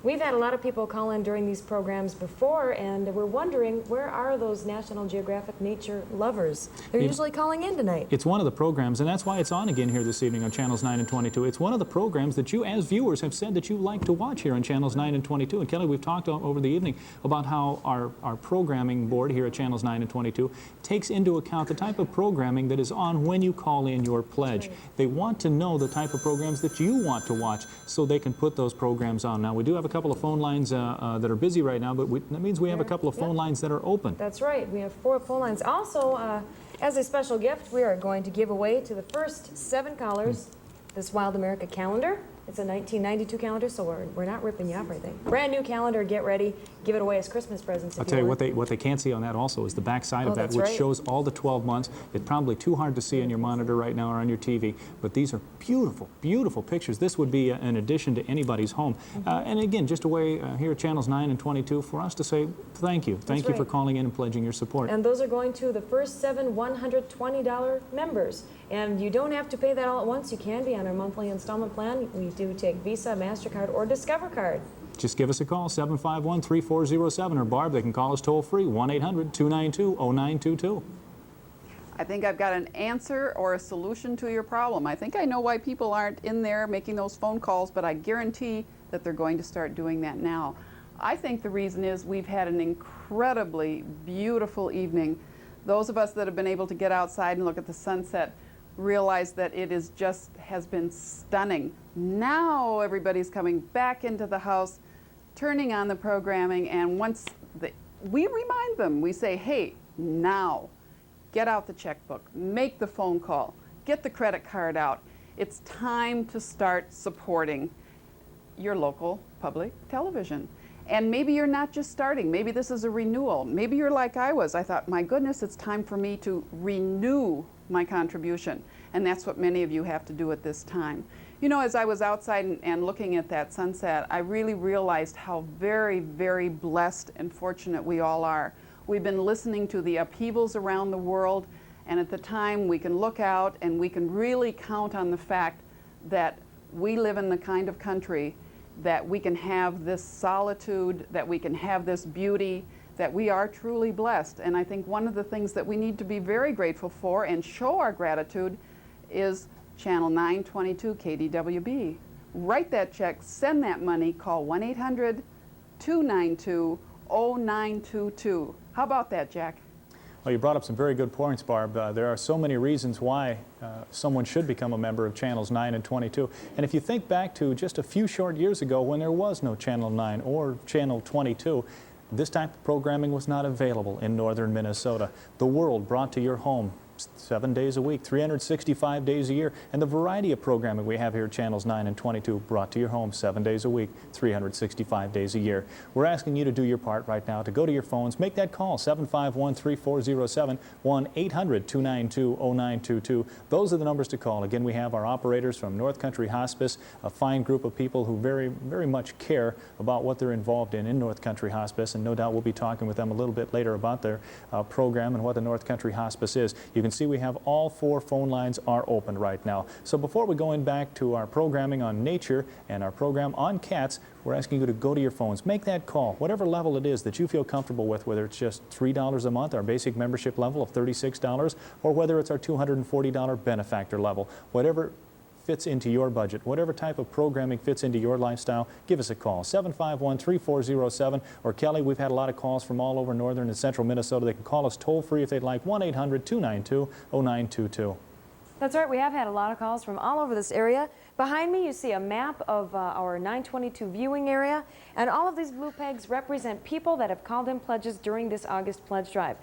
We've had a lot of people call in during these programs before, and we're wondering, where are those National Geographic nature lovers? They're usually calling in tonight. It's one of the programs, and that's why it's on again here this evening on Channels 9 and 22. It's one of the programs that you, as viewers, have said that you like to watch here on Channels 9 and 22. And Kelly, we've talked over the evening about how our programming board here at Channels 9 and 22 takes into account the type of programming that is on when you call in your pledge. Right. They want to know the type of programs that you want to watch so they can put those programs on. Now, we do have a couple of phone lines that are busy right now, but that means we have a couple of phone lines that are open. That's right. We have 4 phone lines. Also, as a special gift, we are going to give away to the first 7 callers this Wild America calendar. It's a 1992 calendar, so we're not ripping you off or anything. Brand new calendar, get ready, give it away as Christmas presents. I'll tell you what they can't see on that also is the back side of that, which shows all the 12 months. It's probably too hard to see on your monitor right now or on your TV, but these are beautiful, beautiful pictures. This would be an addition to anybody's home. And again, just a way here at Channels 9 and 22 for us to say thank you. Thank you for calling in and pledging your support. And those are going to the first 7 $120 members. And you don't have to pay that all at once. You can be on our monthly installment plan. We do take Visa, MasterCard, or Discover Card. Just give us a call, 751-3407, or Barb, they can call us toll-free, 1-800-292-0922. I think I've got an answer or a solution to your problem. I think I know why people aren't in there making those phone calls, but I guarantee that they're going to start doing that now. I think the reason is we've had an incredibly beautiful evening. Those of us that have been able to get outside and look at the sunset realize that it is has been stunning. Now everybody's coming back into the house, turning on the programming, and once we remind them, we say, hey, now, get out the checkbook, make the phone call, get the credit card out. It's time to start supporting your local public television. And maybe you're not just starting, maybe this is a renewal. Maybe you're like I was. I thought, my goodness, it's time for me to renew my contribution. And that's what many of you have to do at this time. You know, as I was outside and looking at that sunset, I really realized how very, very blessed and fortunate we all are. We've been listening to the upheavals around the world, and at the time we can look out and we can really count on the fact that we live in the kind of country that we can have this solitude, that we can have this beauty, that we are truly blessed. And I think one of the things that we need to be very grateful for and show our gratitude is Channel 922 KDWB. Write that check, send that money, call 1-800-292-0922. How about that, Jack? Well, you brought up some very good points, Barb. There are so many reasons why someone should become a member of Channels 9 and 22. And if you think back to just a few short years ago when there was no Channel 9 or Channel 22, this type of programming was not available in northern Minnesota. The world brought to your home 7 days a week, 365 days a year, and the variety of programming we have here at Channels 9 and 22 brought to your home 7 days a week, 365 days a year. We're asking you to do your part right now, to go to your phones, make that call, 751-3407, 1-800-292-0922. Those are the numbers to call. Again, we have our operators from North Country Hospice, a fine group of people who very, very much care about what they're involved in North Country Hospice, and no doubt we'll be talking with them a little bit later about their program and what the North Country Hospice is. You can see we have all 4 phone lines are open right now. So before we go in back to our programming on nature and our program on cats, we're asking you to go to your phones, make that call, whatever level it is that you feel comfortable with, whether it's just $3 a month, our basic membership level of $36, or whether it's our $240 benefactor level, whatever fits into your budget, whatever type of programming fits into your lifestyle, give us a call, 751-3407, or Kelly, we've had a lot of calls from all over northern and central Minnesota. They can call us toll-free if they'd like, 1-800-292-0922. That's right, we have had a lot of calls from all over this area. Behind me you see a map of our 922 viewing area, and all of these blue pegs represent people that have called in pledges during this August pledge drive.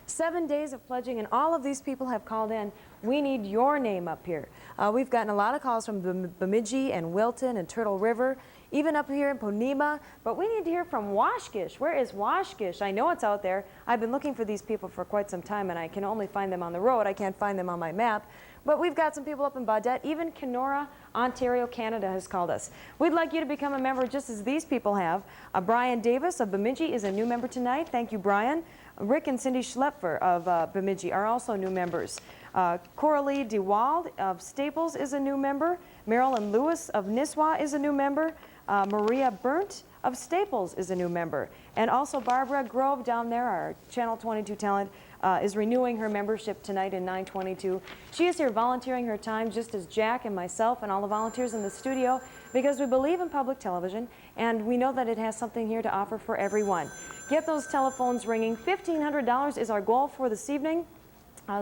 7 days of pledging, and all of these people have called in. We need your name up here. We've gotten a lot of calls from Bemidji and Wilton and Turtle River, even up here in Ponema, but we need to hear from Washkish. Where is Washkish? I know it's out there. I've been looking for these people for quite some time, and I can only find them on the road. I can't find them on my map. But we've got some people up in Baudette. Even Kenora, Ontario, Canada has called us. We'd like you to become a member just as these people have. Brian Davis of Bemidji is a new member tonight. Thank you, Brian. Rick and Cindy Schlepfer of Bemidji are also new members. Coralie DeWald of Staples is a new member. Marilyn Lewis of Nisswa is a new member. Maria Burnt of Staples is a new member. And also Barbara Grove down there, our Channel 22 talent, is renewing her membership tonight in 922. She is here volunteering her time just as Jack and myself and all the volunteers in the studio because we believe in public television and we know that it has something here to offer for everyone. Get those telephones ringing. $1,500 is our goal for this evening.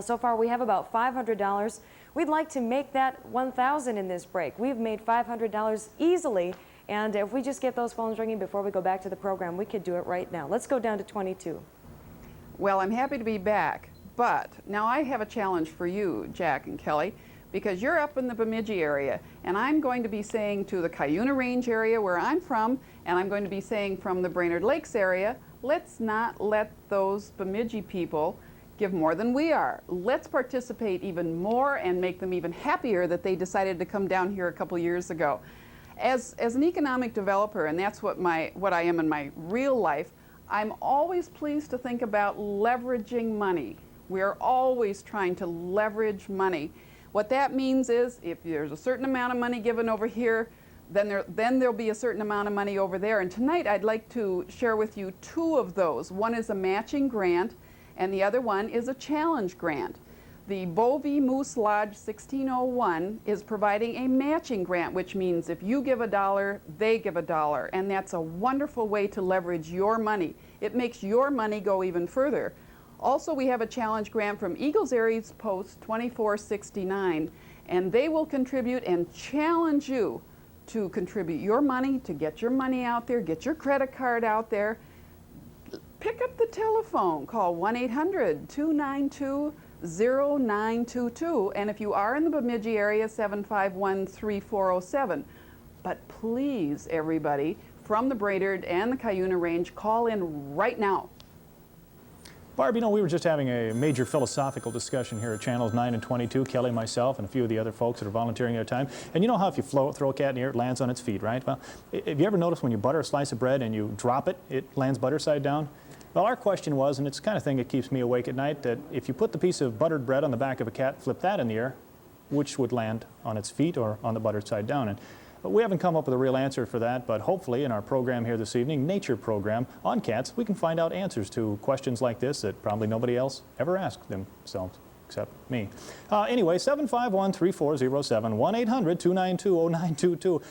So far we have about $500. We'd like to make that $1,000 in this break. We've made $500 easily, and if we just get those phones ringing before we go back to the program, we could do it right now. Let's go down to 22. Well, I'm happy to be back, but now I have a challenge for you, Jack and Kelly, because you're up in the Bemidji area, and I'm going to be saying to the Cuyuna Range area where I'm from, and I'm going to be saying from the Brainerd Lakes area, let's not let those Bemidji people give more than we are. Let's participate even more and make them even happier that they decided to come down here a couple years ago. As an economic developer, and that's what I am in my real life, I'm always pleased to think about leveraging money. We're always trying to leverage money. What that means is if there's a certain amount of money given over here, then there'll be a certain amount of money over there. And tonight I'd like to share with you two of those. One is a matching grant, and the other one is a challenge grant. The Bovee Moose Lodge 1601 is providing a matching grant, which means if you give $1, they give $1, and that's a wonderful way to leverage your money. It makes your money go even further. Also, we have a challenge grant from Eagles Aries Post 2469, and they will contribute and challenge you to contribute your money, to get your money out there, get your credit card out there. Pick up the telephone, call 1-800-292-0922, and if you are in the Bemidji area, 751-3407. But please, everybody, from the Brainerd and the Cuyuna Range, call in right now. Barb, you know, we were just having a major philosophical discussion here at Channels 9 and 22, Kelly, myself, and a few of the other folks that are volunteering their time. And you know how if you throw a cat in the air, it lands on its feet, right? Well, have you ever noticed when you butter a slice of bread and you drop it, it lands butter side down? Well, our question was, and it's the kind of thing that keeps me awake at night, that if you put the piece of buttered bread on the back of a cat, flip that in the air, which would land on its feet or on the buttered side down? And we haven't come up with a real answer for that, but hopefully in our program here this evening, Nature program on cats, we can find out answers to questions like this that probably nobody else ever asked themselves, except me. Anyway, 751-3407, 1-800-292-0922.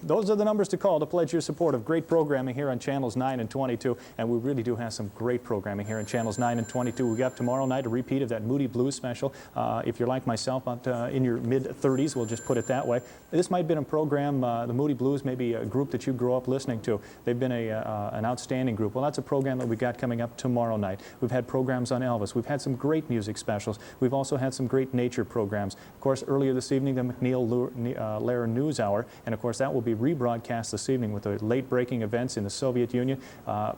Those are the numbers to call to pledge your support of great programming here on Channels 9 and 22. And we really do have some great programming here on Channels 9 and 22. We got tomorrow night a repeat of that Moody Blues special. If you're like myself, in your mid-30s, we'll just put it that way. This might have been a program, the Moody Blues, maybe a group that you grew up listening to. They've been an outstanding group. Well, that's a program that we got coming up tomorrow night. We've had programs on Elvis. We've had some great music specials. We've also had some great nature programs. Of course, earlier this evening, the McNeil-Lehrer News Hour, and of course, that will be rebroadcast this evening with the late-breaking events in the Soviet Union.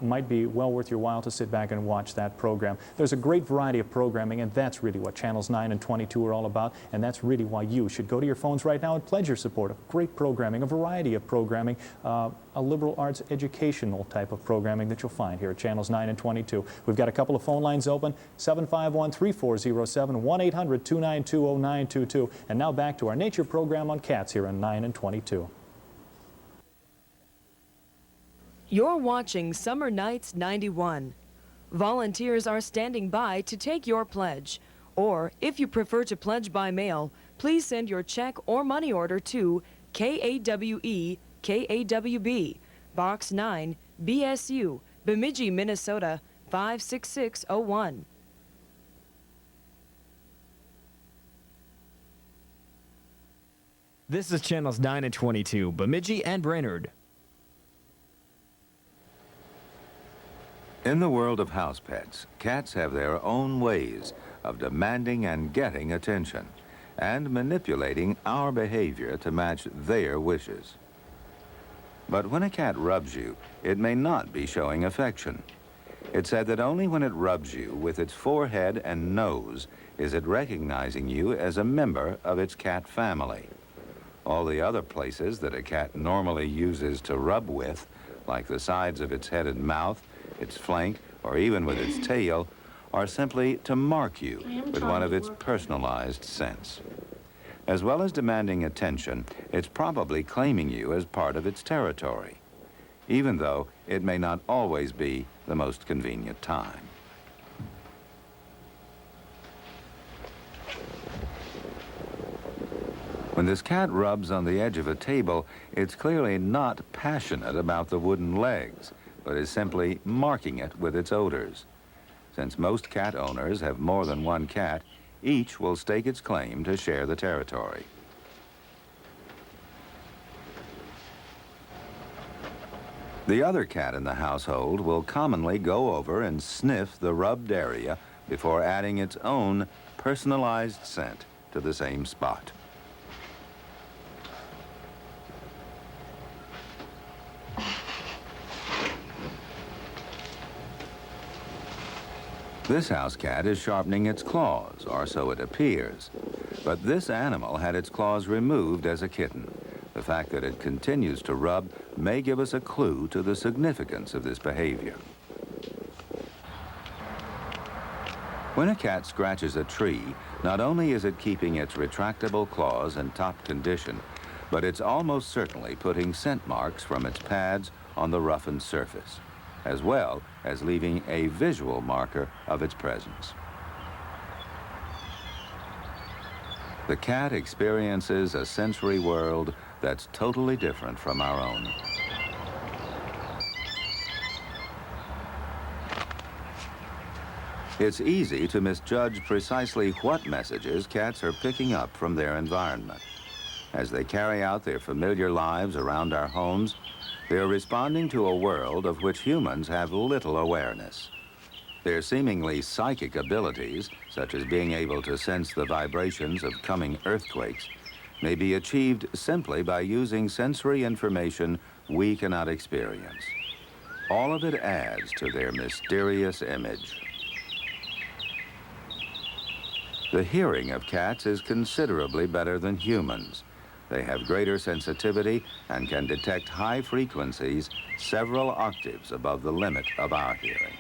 Might be well worth your while to sit back and watch that program. There's a great variety of programming, and that's really what Channels 9 and 22 are all about, and that's really why you should go to your phones right now and pledge your support of great programming, a variety of programming, a liberal arts educational type of programming that you'll find here at Channels 9 and 22. We've got a couple of phone lines open, 751-3407, 1-800-292-0922, and now back to our nature program on cats here on 9 and 22. You're watching Summer Nights 91. Volunteers are standing by to take your pledge. Or, if you prefer to pledge by mail, please send your check or money order to KAWE, KAWB, Box 9, BSU, Bemidji, Minnesota, 56601. This is Channels 9 and 22, Bemidji and Brainerd. In the world of house pets, cats have their own ways of demanding and getting attention and manipulating our behavior to match their wishes. But when a cat rubs you, it may not be showing affection. It's said that only when it rubs you with its forehead and nose is it recognizing you as a member of its cat family. All the other places that a cat normally uses to rub with, like the sides of its head and mouth, its flank, or even with its tail, are simply to mark you with one of its personalized scents. As well as demanding attention, it's probably claiming you as part of its territory. even though it may not always be the most convenient time. When this cat rubs on the edge of a table, it's clearly not passionate about the wooden legs, but is simply marking it with its odors. Since most cat owners have more than one cat, each will stake its claim to share the territory. The other cat in the household will commonly go over and sniff the rubbed area before adding its own personalized scent to the same spot. This house cat is sharpening its claws, or so it appears. But this animal had its claws removed as a kitten. The fact that it continues to rub may give us a clue to the significance of this behavior. When a cat scratches a tree, not only is it keeping its retractable claws in top condition, but it's almost certainly putting scent marks from its pads on the roughened surface, as well as leaving a visual marker of its presence. The cat experiences a sensory world that's totally different from our own. It's easy to misjudge precisely what messages cats are picking up from their environment. As they carry out their familiar lives around our homes, they are responding to a world of which humans have little awareness. Their seemingly psychic abilities, such as being able to sense the vibrations of coming earthquakes, may be achieved simply by using sensory information we cannot experience. All of it adds to their mysterious image. The hearing of cats is considerably better than humans. They have greater sensitivity and can detect high frequencies several octaves above the limit of our hearing.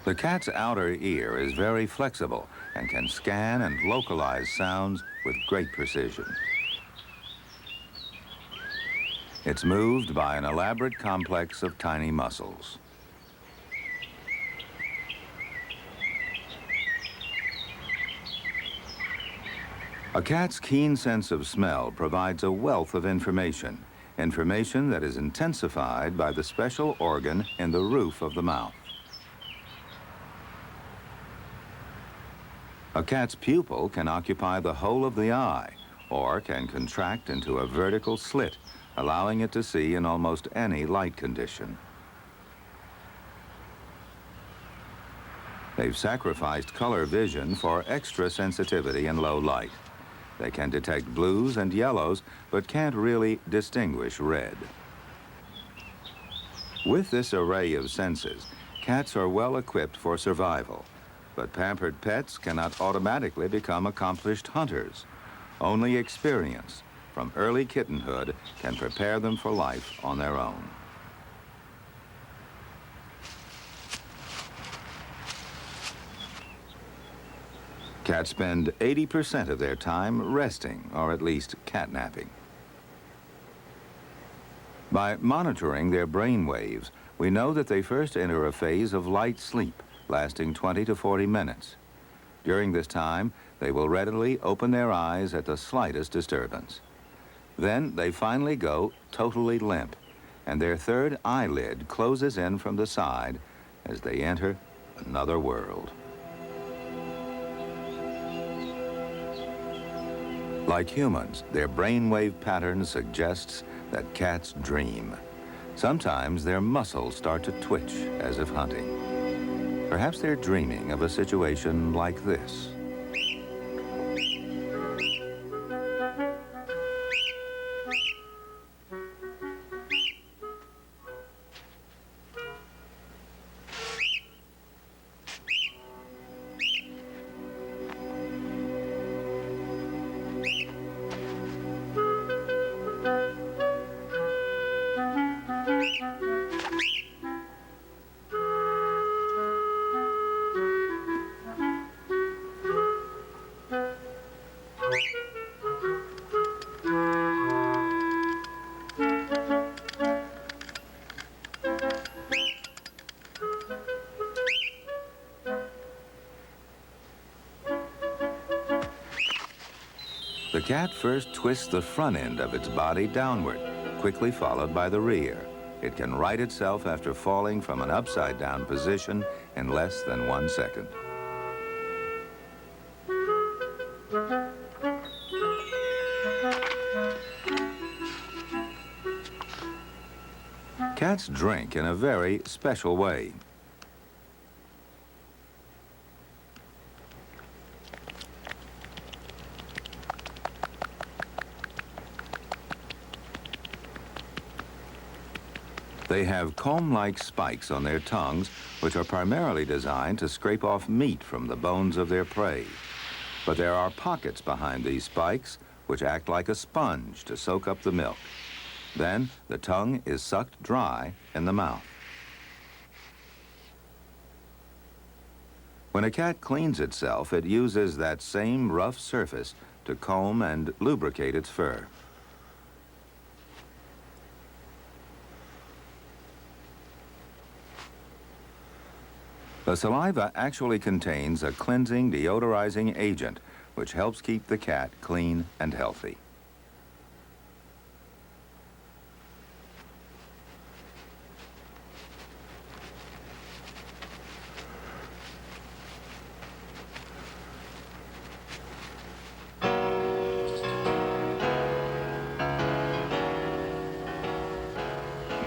The cat's outer ear is very flexible and can scan and localize sounds with great precision. It's moved by an elaborate complex of tiny muscles. A cat's keen sense of smell provides a wealth of information that is intensified by the special organ in the roof of the mouth. A cat's pupil can occupy the whole of the eye, or can contract into a vertical slit, allowing it to see in almost any light condition. They've sacrificed color vision for extra sensitivity in low light. They can detect blues and yellows, but can't really distinguish red. With this array of senses, cats are well equipped for survival. But pampered pets cannot automatically become accomplished hunters. Only experience from early kittenhood can prepare them for life on their own. Cats spend 80% of their time resting, or at least catnapping. By monitoring their brain waves, we know that they first enter a phase of light sleep, lasting 20 to 40 minutes. During this time, they will readily open their eyes at the slightest disturbance. Then they finally go totally limp, and their third eyelid closes in from the side as they enter another world. Like humans, their brainwave pattern suggests that cats dream. Sometimes their muscles start to twitch as if hunting. Perhaps they're dreaming of a situation like this. The cat first twists the front end of its body downward, quickly followed by the rear. It can right itself after falling from an upside-down position in less than 1 second. Cats drink in a very special way. They have comb-like spikes on their tongues, which are primarily designed to scrape off meat from the bones of their prey. But there are pockets behind these spikes, which act like a sponge to soak up the milk. Then the tongue is sucked dry in the mouth. When a cat cleans itself, it uses that same rough surface to comb and lubricate its fur. The saliva actually contains a cleansing, deodorizing agent, which helps keep the cat clean and healthy.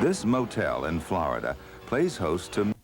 This motel in Florida plays host to